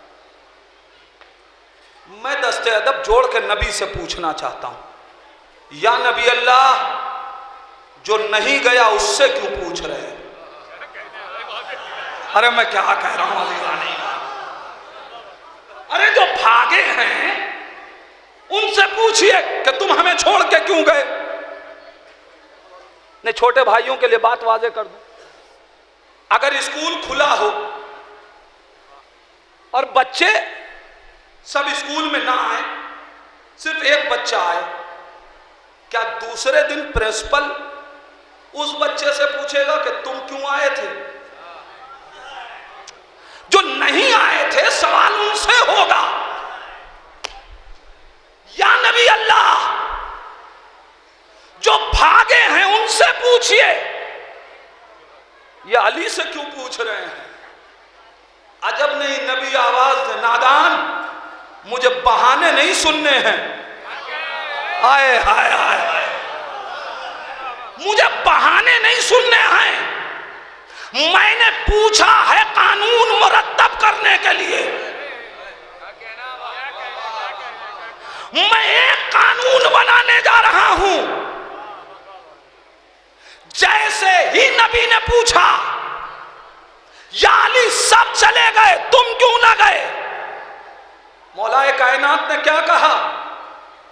میں دست ادب جوڑ کے نبی سے پوچھنا چاہتا ہوں، یا نبی اللہ، جو نہیں گیا اس سے کیوں پوچھ رہے ہیں؟ ارے میں کیا کہہ رہا ہوں عزیزان، ارے جو بھاگے ہیں ان سے پوچھئے کہ تم ہمیں چھوڑ کے کیوں گئے؟ نہیں، چھوٹے بھائیوں کے لیے بات واضح کر دوں، اگر اسکول کھلا ہو اور بچے سب اسکول میں نہ آئے، صرف ایک بچہ آئے، کیا دوسرے دن پرنسپل اس بچے سے پوچھے گا کہ تم کیوں آئے تھے؟ جو نہیں آئے تھے سوال ان سے ہوگا، یا نبی اللہ جو بھاگے ہیں ان سے پوچھئے، یہ علی سے کیوں پوچھ رہے ہیں؟ عجب نہیں، نبی آواز دے، نادان مجھے بہانے نہیں سننے ہیں، آئے ہائے ہائے ہائے، مجھے بہانے نہیں سننے ہیں، میں نے پوچھا ہے قانون مرتب کرنے کے لیے، میں ایک قانون بنانے جا رہا ہوں۔ جیسے ہی نبی نے پوچھا یا علی سب چلے گئے تم کیوں نہ گئے، مولا کائنات نے کیا کہا؟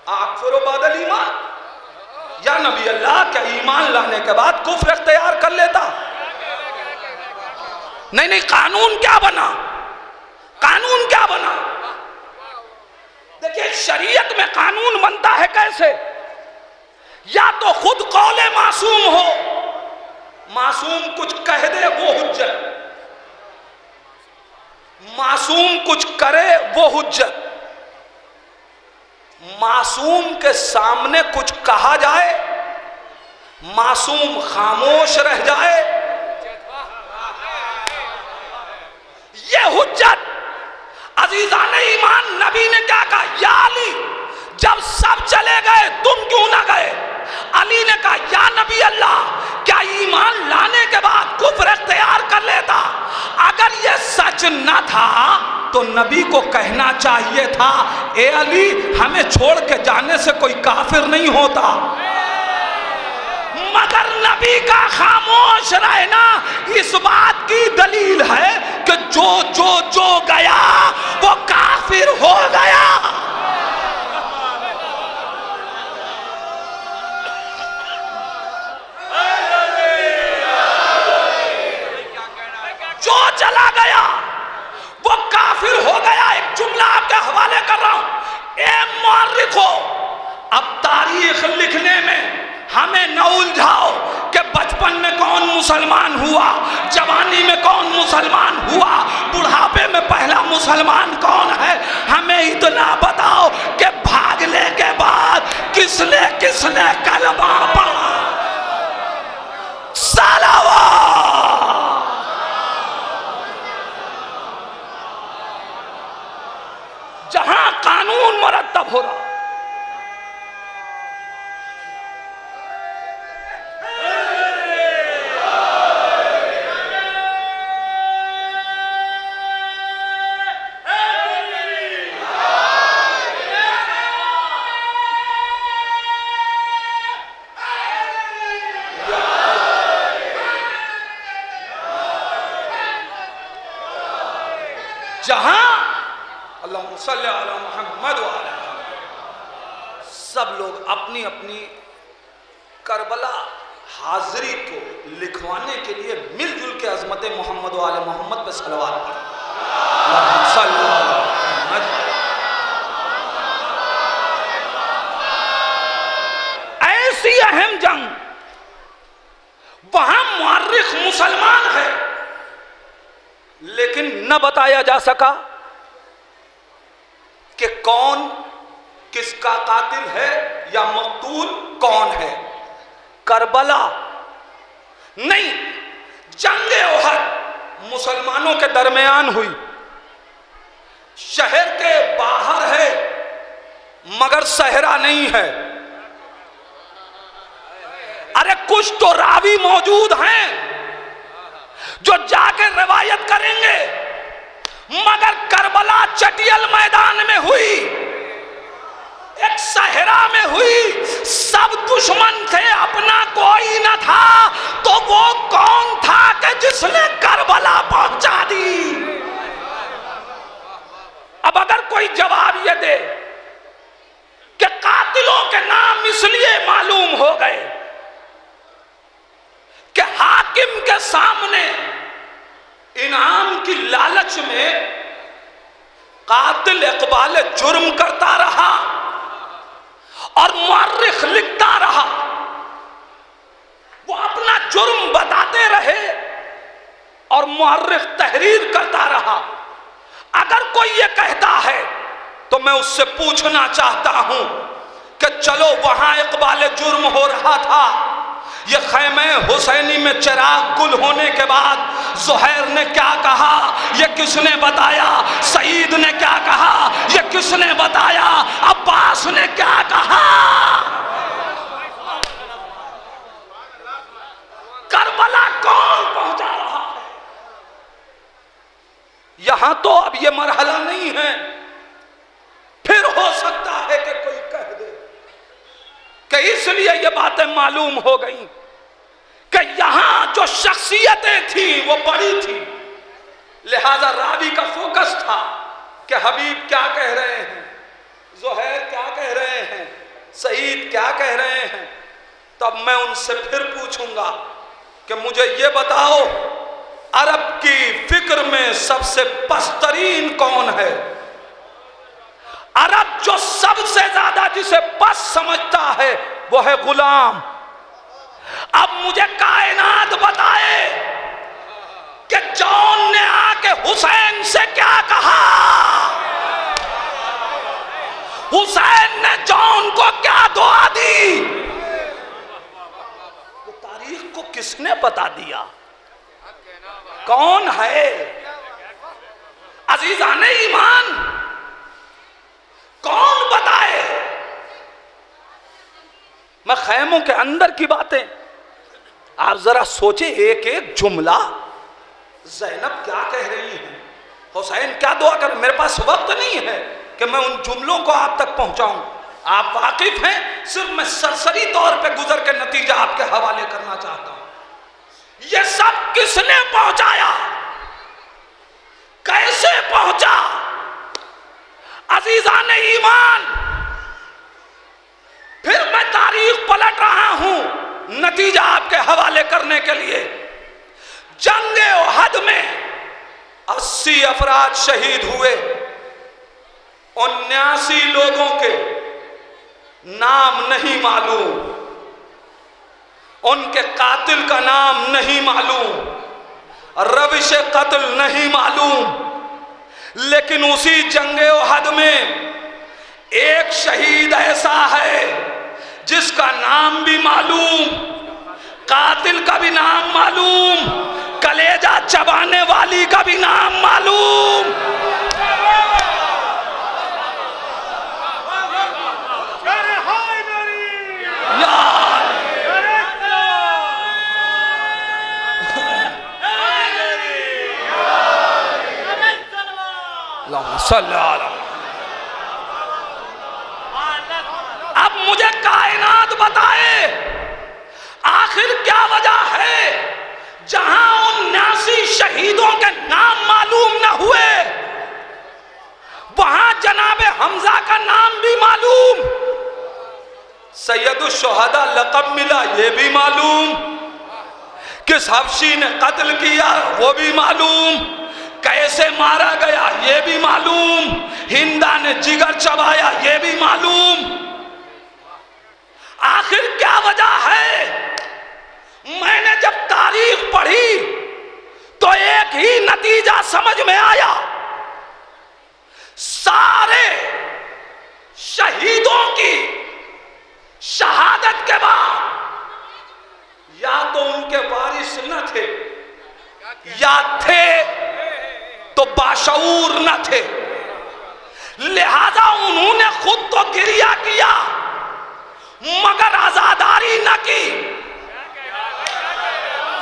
اکفر بعد الایمان، یا نبی اللہ کیا ایمان لانے کے بعد کفر اختیار کر لیتا؟ نہیں، قانون کیا بنا؟ قانون کیا بنا؟ دیکھیں شریعت میں قانون بنتا ہے کیسے؟ یا تو خود قول معصوم ہو، معصوم کچھ کہہ دے وہ حجت، معصوم کچھ کرے وہ حجت، معصوم کے سامنے کچھ کہا جائے، معصوم خاموش رہ جائے، یہ حجت۔ عزیزان ایمان، نبی نے کیا کہا؟ یا علی جب سب چلے گئے تم کیوں نہ گئے؟ علی نے کہا یا نبی اللہ کیا ایمان لانے کے بعد کفر اختیار کر لیتا؟ اگر یہ سچ نہ تھا تو نبی کو کہنا چاہیے تھا اے علی ہمیں چھوڑ کے جانے سے کوئی کافر نہیں ہوتا، مگر نبی کا خاموش رہنا اس بات کی دلیل ہے کہ جو گیا وہ کافر ہو گیا۔ جو چلا گیا وہ کافر ہو گیا۔ ایک جملہ آپ کے حوالے کر رہا ہوں، اے مورخو اب تاریخ لکھنے میں ہمیں نہ الجھاؤ کہ بچپن میں کون مسلمان ہوا، جوانی میں کون مسلمان ہوا، بڑھاپے میں پہلا مسلمان کون ہے، ہمیں اتنا بتاؤ کہ بھاگنے کے بعد کس نے کلمہ پڑھا۔ صلوات۔ جہاں قانون مرتب ہو رہا، جہاں اللہم صلی علی محمد وعلی سب لوگ اپنی اپنی کربلا حاضری کو لکھوانے کے لیے مل جل کے عظمت محمد وعلی محمد پہ صلوات پڑھیں۔ اللہم صلی علی محمد۔ ایسی اہم جنگ، وہاں مورخ مسلمان ہے لیکن نہ بتایا جا سکا کہ کون کس کا قاتل ہے یا مقتول کون ہے۔ کربلا نہیں، جنگ احد مسلمانوں کے درمیان ہوئی، شہر کے باہر ہے مگر صحرا نہیں ہے۔ ارے کچھ تو راوی موجود ہیں جو جا کے روایت کریں گے، مگر کربلا چٹیل میدان میں ہوئی، ایک صحرا میں ہوئی، سب دشمن تھے، اپنا کوئی نہ تھا، تو وہ کون تھا کہ جس نے کربلا پہنچا دی؟ اب اگر کوئی جواب یہ دے کہ قاتلوں کے نام اس لیے معلوم ہو گئے کہ حاکم کے سامنے انعام کی لالچ میں قاتل اقبال جرم کرتا رہا اور مورخ لکھتا رہا، وہ اپنا جرم بتاتے رہے اور مورخ تحریر کرتا رہا، اگر کوئی یہ کہتا ہے تو میں اس سے پوچھنا چاہتا ہوں کہ چلو وہاں اقبال جرم ہو رہا تھا، یہ خیمہ حسینی میں چراغ گل ہونے کے بعد زہیر نے کیا کہا یہ کس نے بتایا؟ سعید نے کیا کہا یہ کس نے بتایا؟ عباس نے کیا کہا؟ کربلا کون پہنچا رہا ہے؟ یہاں تو اب یہ مرحلہ نہیں ہے، پھر ہو سکتا ہے کہ کوئی کہہ دے کہ اس لیے یہ باتیں معلوم ہو گئیں کہ یہاں جو شخصیتیں تھیں وہ بڑی تھیں، لہذا راوی کا فوکس تھا کہ حبیب کیا کہہ رہے ہیں، زہیر کیا کہہ رہے ہیں، سعید کیا کہہ رہے ہیں۔ تب میں ان سے پھر پوچھوں گا کہ مجھے یہ بتاؤ عرب کی فکر میں سب سے پسترین کون ہے؟ عرب جو سب سے زیادہ جسے پس سمجھتا ہے وہ ہے غلام۔ اب مجھے کائنات بتائے کہ جون نے آ کے حسین سے کیا کہا، حسین نے جون کو کیا دعا دی، وہ تاریخ کو کس نے بتا دیا؟ کون ہے؟ عزیزان ایمان کون بتائے؟ میں خیموں کے اندر کی باتیں آپ ذرا سوچیں، ایک ایک جملہ زینب کیا کہہ رہی ہیں، حسین کیا دعا کر، میرے پاس وقت نہیں ہے کہ میں ان جملوں کو آپ تک پہنچاؤں، آپ واقف ہیں، صرف میں سرسری طور پہ گزر کے نتیجہ آپ کے حوالے کرنا چاہتا ہوں۔ یہ سب کس نے پہنچایا، کیسے پہنچا؟ عزیزان ایمان پھر میں تاریخ پلٹ رہا ہوں نتیجہ آپ کے حوالے کرنے کے لیے۔ جنگ احد میں 80 افراد شہید ہوئے، 79 لوگوں کے نام نہیں معلوم، ان کے قاتل کا نام نہیں معلوم، روش قتل نہیں معلوم، لیکن اسی جنگ احد میں ایک شہید ایسا ہے جس کا نام بھی معلوم، قاتل کا بھی نام معلوم، کلیجہ چبانے والی کا بھی نام معلوم۔ اب مجھے کائنات بتائے آخر کیا وجہ ہے جہاں 79 شہیدوں کے نام معلوم نہ ہوئے وہاں جناب حمزہ کا نام بھی معلوم، سید الشہداء لقب ملا یہ بھی معلوم، کس حبشی نے قتل کیا وہ بھی معلوم، کیسے مارا گیا یہ بھی معلوم، ہندا نے جگر چبایا یہ بھی معلوم۔ آخر کیا وجہ ہے؟ میں نے جب تاریخ پڑھی تو ایک ہی نتیجہ سمجھ میں آیا، سارے شہیدوں کی شہادت کے بعد یا تو ان کے وارث نہ تھے یا تھے تو باشعور نہ تھے، لہذا انہوں نے خود تو گریہ کیا مگر عزاداری نہ کی،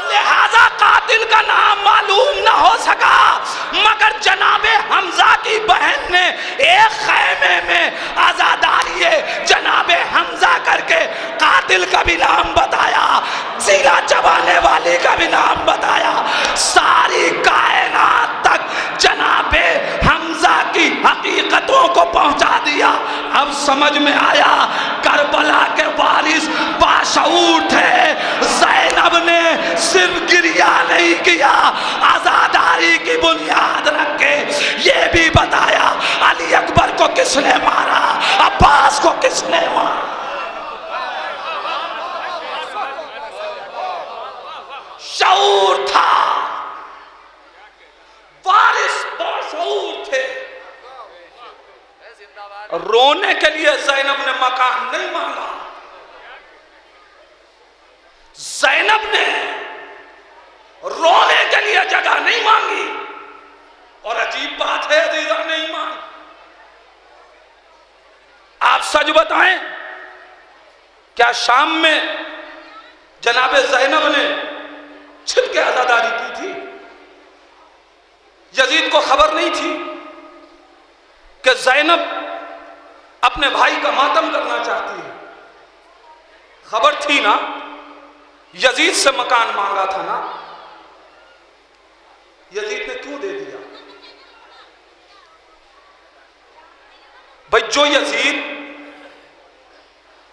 لہذا قاتل کا نام معلوم نہ ہو سکا، مگر جناب حمزہ کی بہن نے ایک خیمے میں عزاداری جناب حمزہ کر کے قاتل کا کا بھی نام بتایا، زیلا چبانے والی کا بھی نام بتایا، ساری کائنات تک جناب حمزہ کی حقیقتوں کو پہنچا دیا۔ اب سمجھ میں آیا کربلا کے وارث باشعور تھے، زینب نے صرف گریہ نہیں کیا، عزاداری کی بنیاد رکھ کے یہ بھی بتایا علی اکبر کو کس نے مارا، عباس کو کس نے مارا۔ شعور تھا، وارث باشعور تھے۔ رونے کے لیے زینب نے مکان نہیں مانگا، زینب نے رونے کے لیے جگہ نہیں مانگی، اور عجیب بات ہے عزیزہ نے ایمان، آپ سچ بتائیں کیا شام میں جناب زینب نے چھپ کے عزاداری کی تھی؟ یزید کو خبر نہیں تھی کہ زینب اپنے بھائی کا ماتم کرنا چاہتی ہے؟ خبر تھی نا، یزید سے مکان مانگا تھا نا، یزید نے کیوں دے دیا؟ بھئی جو یزید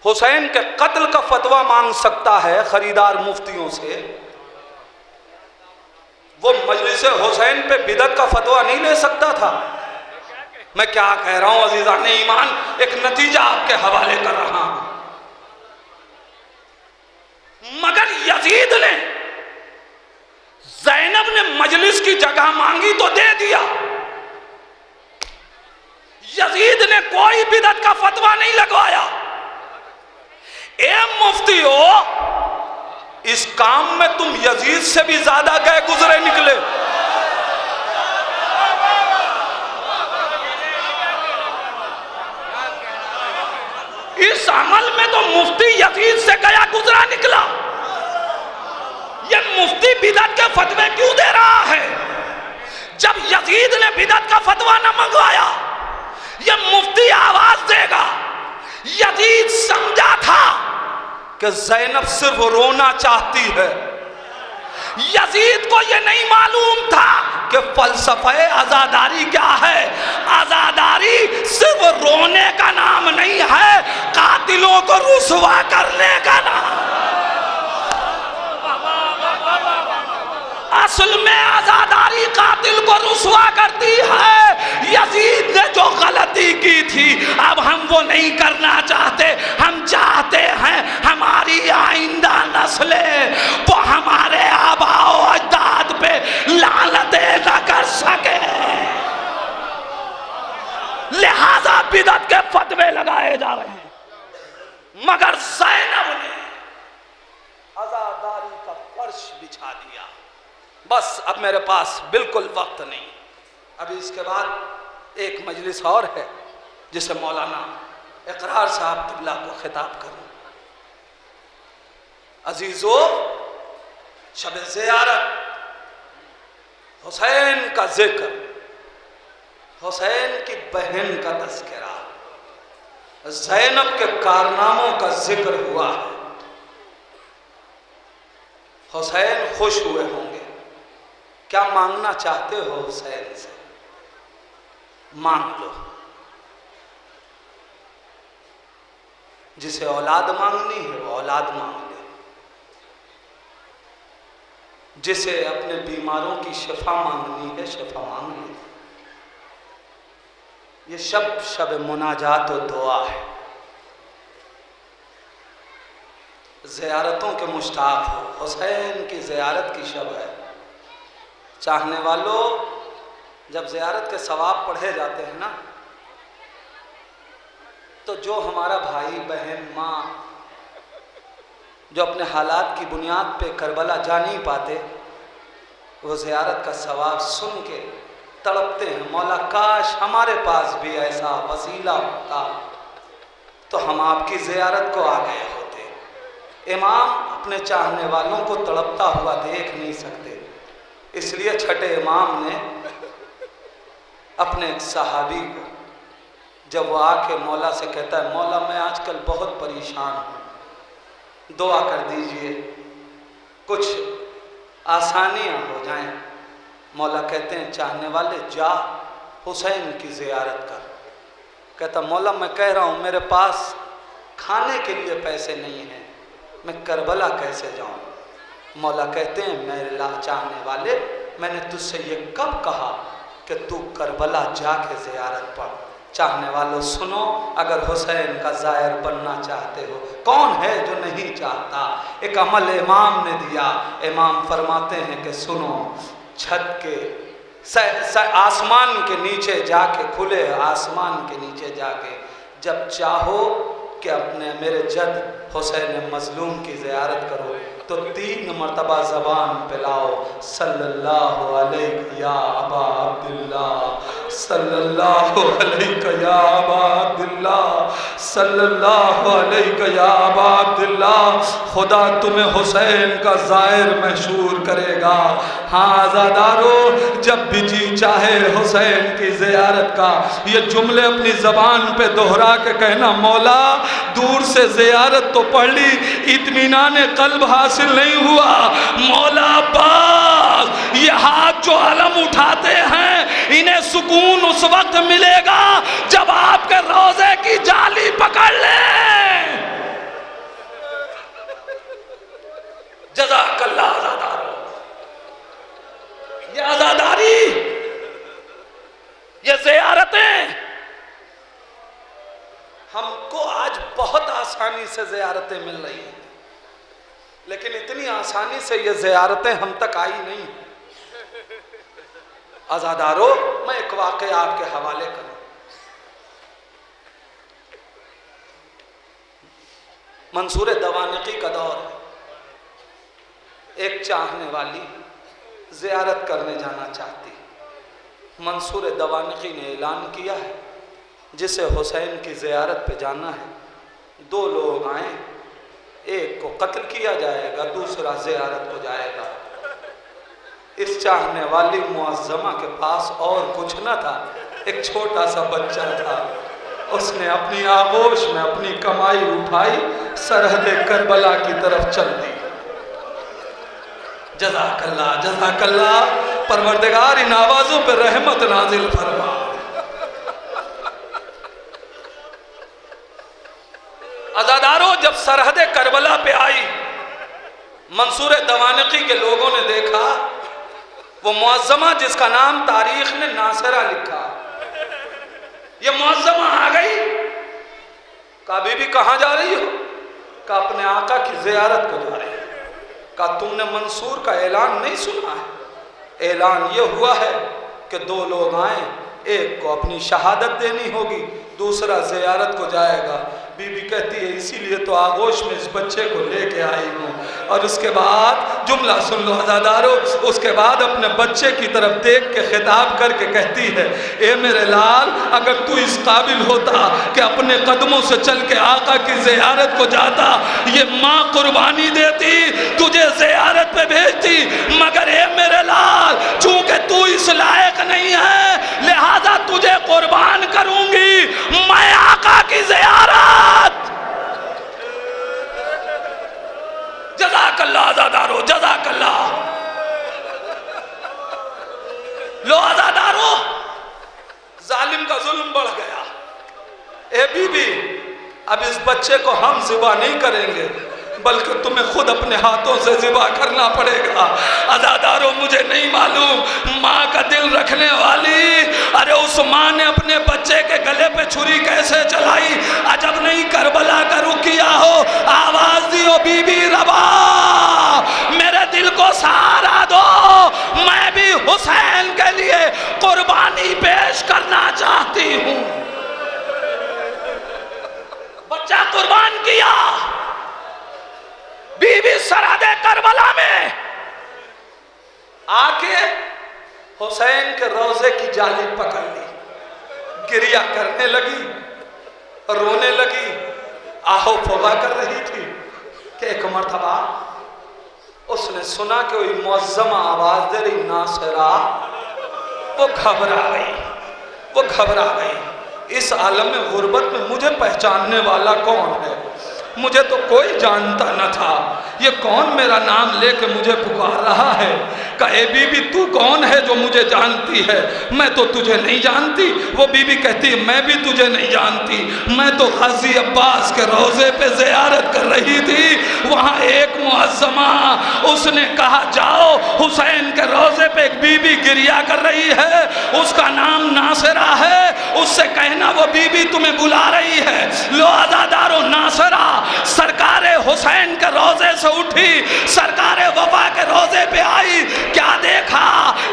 حسین کے قتل کا فتویٰ مانگ سکتا ہے خریدار مفتیوں سے، وہ مجلس حسین پہ بدعت کا فتویٰ نہیں لے سکتا تھا؟ میں کیا کہہ رہا ہوں عزیزان ایمان، ایک نتیجہ آپ کے حوالے کر رہا ہوں۔ مگر یزید نے، زینب نے مجلس کی جگہ مانگی تو دے دیا، یزید نے کوئی بدعت کا فتویٰ نہیں لگوایا۔ اے مفتیو، اس کام میں تم یزید سے بھی زیادہ گئے گزرے نکلے۔ اس عمل میں تو مفتی یزید سے گیا گزرا نکلا۔ یہ مفتی بدعت کے فتوے کیوں دے رہا ہے؟ جب یزید نے بدعت کا فتویٰ نہ منگوایا، یہ مفتی آواز دے گا۔ یزید سمجھا تھا کہ زینب صرف رونا چاہتی ہے، یزید کو یہ نہیں معلوم تھا کہ فلسفہ عزاداری کیا ہے۔ عزاداری صرف رونے کا نام نہیں ہے، قاتلوں کو رسوا کرنے کا نام۔ اصل میں عزاداری قاتل کو رسوا کرتی ہے۔ یزید نے جو غلطی کی تھی اب ہم وہ نہیں کرنا چاہتے، ہم چاہتے ہیں ہماری آئندہ نسلیں وہ ہمارے آباء و اجداد پہ لعنتیں نہ کر سکے، لہذا بدعت کے فتوے لگائے جا رہے ہیں۔ مگر زینب نے عزاداری کا فرش بچھا دیا۔ بس اب میرے پاس بالکل وقت نہیں، ابھی اس کے بعد ایک مجلس اور ہے جسے مولانا اقرار صاحب قبلہ کو خطاب کروں۔ عزیزو، شب زیارت، حسین کا ذکر، حسین کی بہن کا تذکرہ، زینب کے کارناموں کا ذکر ہوا ہے۔ حسین خوش ہوئے ہوں گے۔ کیا مانگنا چاہتے ہو حسین سے؟ مانگ لو۔ جسے اولاد مانگنی ہے وہ اولاد مانگ لے، جسے اپنے بیماروں کی شفا مانگنی ہے شفا مانگ لے۔ یہ شب مناجات و دعا ہے۔ زیارتوں کے مشتاق ہو، حسین کی زیارت کی شب ہے۔ چاہنے والوں، جب زیارت کے ثواب پڑھے جاتے ہیں نا، تو جو ہمارا بھائی بہن ماں جو اپنے حالات کی بنیاد پہ کربلا جا نہیں پاتے، وہ زیارت کا ثواب سن کے تڑپتے ہیں، مولا کاش ہمارے پاس بھی ایسا وسیلہ ہوتا تو ہم آپ کی زیارت کو آ گئے ہوتے۔ امام اپنے چاہنے والوں کو تڑپتا ہوا دیکھ نہیں سکتے، اس لیے چھٹے امام نے اپنے ایک صحابی کو، جب وہ آ کے مولا سے کہتا ہے مولا میں آج کل بہت پریشان ہوں، دعا کر دیجئے کچھ آسانیاں ہو جائیں۔ مولا کہتے ہیں چاہنے والے جا حسین کی زیارت کر۔ کہتا مولا میں کہہ رہا ہوں میرے پاس کھانے کے لیے پیسے نہیں ہیں، میں کربلا کیسے جاؤں؟ مولا کہتے ہیں میرے چاہنے والے میں نے تجھ سے یہ کب کہا کہ تو کربلا جا کے زیارت پڑھ؟ چاہنے والوں سنو، اگر حسین کا زائر بننا چاہتے ہو، کون ہے جو نہیں چاہتا؟ ایک عمل امام نے دیا، امام فرماتے ہیں کہ سنو، چھت کے آسمان کے نیچے جا کے، کھلے آسمان کے نیچے جا کے جب چاہو کہ اپنے میرے جد حسین مظلوم کی زیارت کرو تو 3 مرتبہ زبان پہ لاؤ، صلی اللہ علیہ یا ابا عبداللہ، صلی اللہ علیہ یا ابا عبداللہ، صلی اللہ علیہ یا ابا عبداللہ۔ خدا تمہیں حسین کا زائر مشہور کرے گا۔ ہاں آزادارو، جب بھی جی چاہے حسین کی زیارت کا یہ جملے اپنی زبان پہ دہرا کے کہنا، مولا دور سے زیارت تو پڑھ لی، اطمینان قلب حاصل نہیں ہوا، مولا عباس یہ ہاتھ جو علم اٹھاتے ہیں انہیں سکون اس وقت ملے گا جب آپ کے روزے کی جالی پکڑ لیں۔ جزاک اللہ آزادارو، یہ آزاداری، یہ زیارتیں ہم کو آج بہت آسانی سے زیارتیں مل رہی ہیں، لیکن اتنی آسانی سے یہ زیارتیں ہم تک آئی نہیں۔ آزادارو، میں ایک واقعہ آپ کے حوالے کروں۔ منصور دوانقی کا دور ہے، ایک چاہنے والی زیارت کرنے جانا چاہتی، منصور دوانقی نے اعلان کیا ہے جسے حسین کی زیارت پہ جانا ہے 2 لوگ آئیں، ایک کو قتل کیا جائے گا، دوسرا زیارت کو جائے گا۔ اس چاہنے والی معظمہ کے پاس اور کچھ نہ تھا، ایک چھوٹا سا بچہ تھا، اس نے اپنی آغوش میں اپنی کمائی اٹھائی، سرحد کربلا کی طرف چل دی۔ جزاک اللہ، جزاک اللہ، پروردگار ان آوازوں پہ رحمت نازل فرما۔ عزادارو، جب سرحد کربلا پہ آئی، منصور دوانقی کے لوگوں نے دیکھا وہ معظمہ جس کا نام تاریخ نے ناصرہ لکھا، یہ معظمہ آ گئی۔ کہا بی بی کہاں جا رہی ہو؟ کہا اپنے آقا کی زیارت کو جا رہی ہو۔ کہا تم نے منصور کا اعلان نہیں سنا ہے؟ اعلان یہ ہوا ہے کہ 2 لوگ آئیں، ایک کو اپنی شہادت دینی ہوگی، دوسرا زیارت کو جائے گا۔ بی بی کہتی ہے اسی لیے تو آغوش میں اس بچے کو لے کے آئی ہوں۔ اور اس کے بعد جملہ سن لو عزادارو، اس کے بعد اپنے بچے کی طرف دیکھ کے خطاب کر کے کہتی ہے، اے میرے لال، اگر تو اس قابل ہوتا کہ اپنے قدموں سے چل کے آقا کی زیارت کو جاتا، یہ ماں قربانی دیتی، تجھے زیارت پہ بھیجتی، مگر اے میرے لال چونکہ تو اس لائق نہیں ہے لہذا تجھے قربان کروں گی، میں آقا کی زیارت۔ جزاک اللہ آزادارو، جزاک اللہ۔ لو آزادارو، ظالم کا ظلم بڑھ گیا۔ اے بی بی، اب اس بچے کو ہم ذبح نہیں کریں گے بلکہ تمہیں خود اپنے ہاتھوں سے ذبح کرنا پڑے گا۔ عزادارو، مجھے نہیں معلوم ماں کا دل رکھنے والی، ارے اس ماں نے اپنے بچے کے گلے پہ چھری کیسے چلائی؟ عجب نہیں کربلا کا رخ کیا ہو، آواز دیو بی بی ربا، میرے دل کو سہارا دو، میں بھی حسین کے لیے قربانی پیش کرنا چاہتی ہوں۔ بچہ قربان کیا، بی بی سرحد کربلا میں آ کے حسین کے روزے کی جالی پکڑ لی، گریہ کرنے لگی، رونے لگی، آہو فوغا کر رہی تھی کہ ایک مرتبہ اس نے سنا کہ وہی معظمہ آواز دے رہی ناصرہ، وہ گھبرا گئی، اس عالم میں غربت میں مجھے پہچاننے والا کون ہے؟ مجھے تو کوئی جانتا نہ تھا، یہ کون میرا نام لے کے مجھے پکار رہا ہے؟ کہا اے بی بی تو کون ہے جو مجھے جانتی ہے؟ میں تو تجھے نہیں جانتی۔ وہ بی بی کہتی میں بھی تجھے نہیں جانتی، میں تو غازی عباس کے روضے پہ زیارت کر رہی تھی، وہاں ایک معظمہ اس نے کہا جاؤ حسین کے روضے پہ ایک بی بی گریہ کر رہی ہے، اس کا نام ناصرہ ہے، اس سے کہنا وہ بی بی تمہیں بلا رہی ہے۔ لو عزادارو ناصرہ سرکار حسین کے روضے سے اٹھی، سرکار وفا کے روضے پہ آئی، کیا دیکھا؟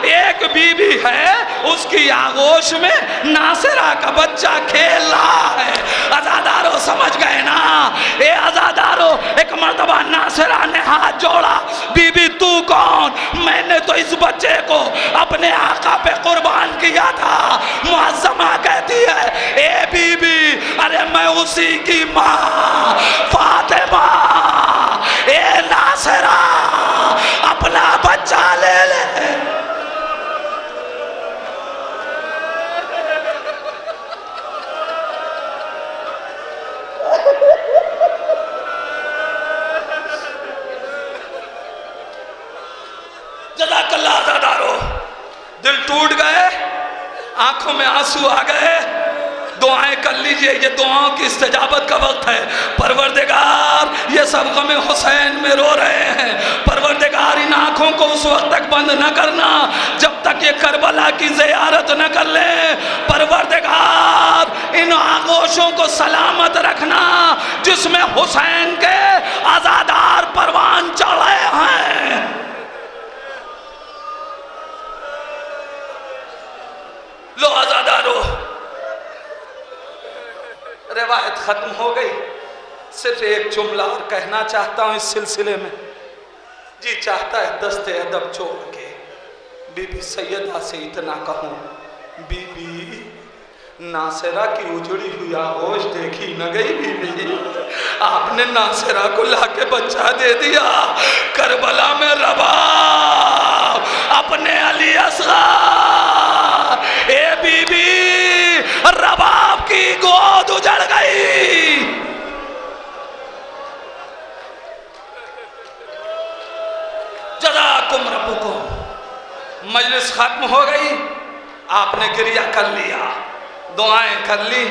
ایک بی بی ہے، اس کی آغوش میں ناصرہ کا بچہ کھیل رہا ہے۔ عزادارو سمجھ گئے نا؟ اے عزادارو ایک مرتبہ ناصرہ نے ہاتھ جوڑا، بی بی تو کون؟ میں نے تو اس بچے کو اپنے آقا پہ قربان کیا تھا۔ معظمہ کہتی ہے اے بی بی ارے میں اسی کی ماں فاطمہ، اے ناصرہ اپنا بچہ لے لے۔ جزاک اللہ عزادارو، دل ٹوٹ گئے، آنکھوں میں آنسو آ گئے، دعائیں کر لیجئے، یہ دعاؤں کی استجابت کا وقت ہے۔ پروردگار یہ سب غم حسین میں رو رہے ہیں، پروردگار ان آنکھوں کو اس وقت تک بند نہ کرنا جب تک یہ کربلا کی زیارت نہ کر لیں، پروردگار ان آغوشوں کو سلامت رکھنا جس میں حسین کے عزادار پروان چڑھے ہیں۔ لو عزادارو روایت ختم ہو گئی، صرف ایک جملہ اور کہنا چاہتا ہوں اس سلسلے میں، جی چاہتا ہے دست ادب چھوڑ کے بی بی سیدہ سے اتنا کہوں، بی بی ناصرہ کی اجڑی ہوئی آغوش دیکھی نہ گئی بی بی، آپ نے ناصرہ کو لا کے بچہ دے دیا، کربلا میں رباب اپنے علی اصغر، اے بی بی رباب کی گود اجڑ گئی۔ جزاکم ربکم، مجلس ختم ہو گئی، آپ نے گریہ کر لیا، دعائیں کر لی،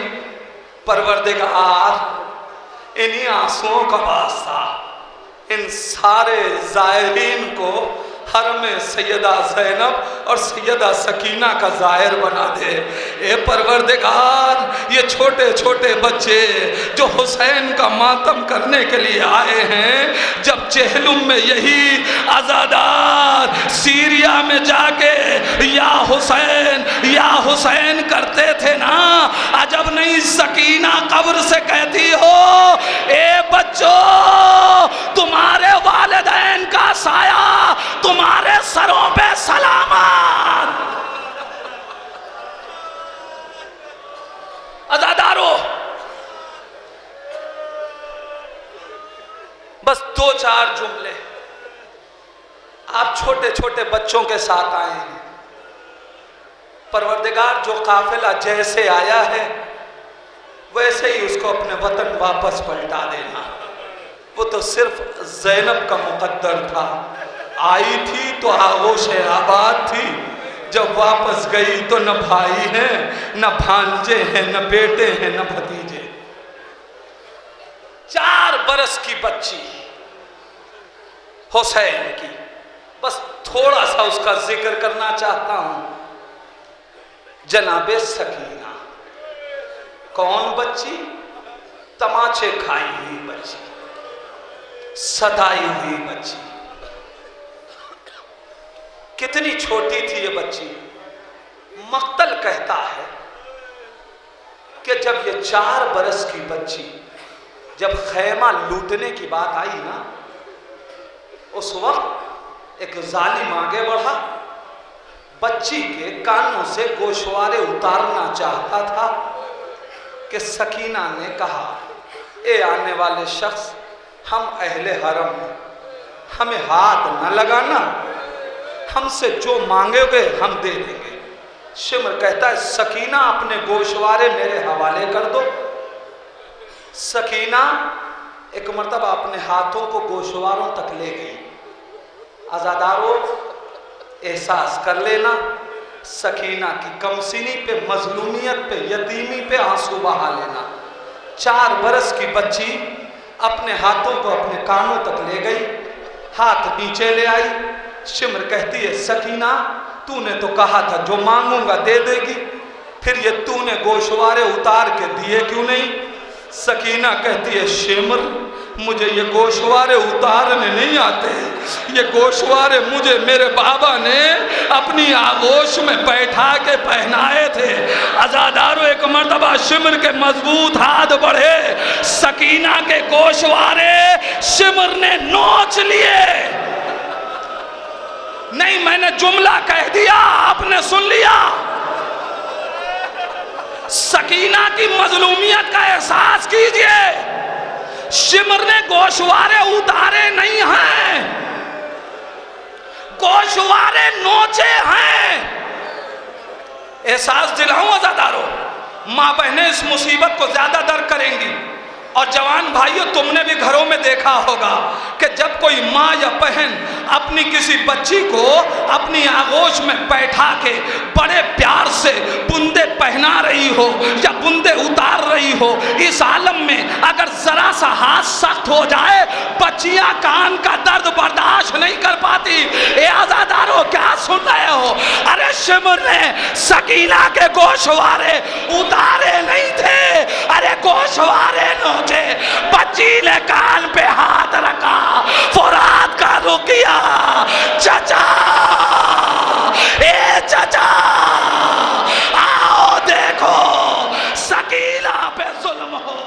پروردگار انہی آنسوؤں کا واسطہ ان سارے زائرین کو حرم سیدہ زینب اور سیدہ سکینہ کا زائر بنا دے۔ اے پروردگار یہ چھوٹے چھوٹے بچے جو حسین کا ماتم کرنے کے لیے آئے ہیں، جب چہلم میں یہی عزادار سیریا میں جا کے یا حسین کرتے تھے نا، عجب نہیں سکینہ قبر سے کہتی ہو اے بچوں تمہارے والدین کا سایہ تمہارے سروں پہ سلامت۔ عزادارو بس دو چار جملے، آپ چھوٹے چھوٹے بچوں کے ساتھ آئے ہیں، پروردگار جو قافلہ جیسے آیا ہے ویسے ہی اس کو اپنے وطن واپس پلٹا دینا۔ وہ تو صرف زینب کا مقدر تھا، آئی تھی تو آغوش آباد تھی، جب واپس گئی تو نہ بھائی ہیں نہ بھانجے ہیں نہ بیٹے ہیں نہ بھتیجے، 4 برس کی بچی حسین کی، بس تھوڑا سا اس کا ذکر کرنا چاہتا ہوں۔ جناب سکینہ کون بچی؟ تماچے کھائی ہوئی بچی، ستائی ہوئی بچی، کتنی چھوٹی تھی یہ بچی۔ مقتل کہتا ہے کہ جب یہ 4 برس کی بچی جب خیمہ لوٹنے کی بات آئی نا، اس وقت ایک ظالم آگے بڑھا، بچی کے کانوں سے گوشوارے اتارنا چاہتا تھا کہ سکینہ نے کہا اے آنے والے شخص، ہم اہل حرم ہیں، ہمیں ہاتھ نہ لگانا، ہم سے جو مانگے گے ہم دے دیں گے۔ شمر کہتا ہے سکینہ اپنے گوشوارے میرے حوالے کر دو۔ سکینہ ایک مرتبہ اپنے ہاتھوں کو گوشواروں تک لے گئی. عزادارو احساس کر لینا سکینہ کی کمسنی پہ، مظلومیت پہ، یتیمی پہ آنسو بہا لینا. 4 برس کی بچی اپنے ہاتھوں کو اپنے کانوں تک لے گئی، ہاتھ نیچے لے آئی. شمر کہتی ہے سکینہ تو نے تو کہا تھا جو مانگوں گا دے دے گی، پھر یہ تو نے گوشوارے اتار کے دیے کیوں نہیں؟ سکینہ کہتی ہے شمر مجھے یہ گوشوارے اتارنے نہیں آتے، یہ گوشوارے مجھے میرے بابا نے اپنی آغوش میں بیٹھا کے پہنائے تھے. عزادارو ایک مرتبہ شمر کے مضبوط ہاتھ بڑھے، سکینہ کے گوشوارے شمر نے نوچ لیے. نہیں میں نے جملہ کہہ دیا آپ نے سن لیا. سکینہ کی مظلومیت کا احساس کیجئے. شمر نے گوشوارے اتارے نہیں ہیں، گوشوارے نوچے ہیں. احساس دلاؤں عزادارو، ماں بہنیں اس مصیبت کو زیادہ درک کریں گی. اور جوان بھائیو تم نے بھی گھروں میں دیکھا ہوگا کہ جب کوئی ماں یا بہن اپنی کسی بچی کو اپنی آغوش میں بیٹھا کے بڑے پیار سے بندے پہنا رہی ہو یا بندے اتار رہی ہو، اس عالم میں اگر ذرا سا ہاتھ سخت ہو جائے بچیاں کان کا درد برداشت نہیں کر پاتی. اے عزادارو کیا سن رہے ہو؟ ارے شمر نے سکینہ کے گوشوارے اتارے نہیں تھے، ارے گوشوارے نوچے. بچی نے کان پہ ہاتھ رکھا، فرات کا رکیا چچا، اے چچا آؤ دیکھو سکینہ پہ ظلم ہو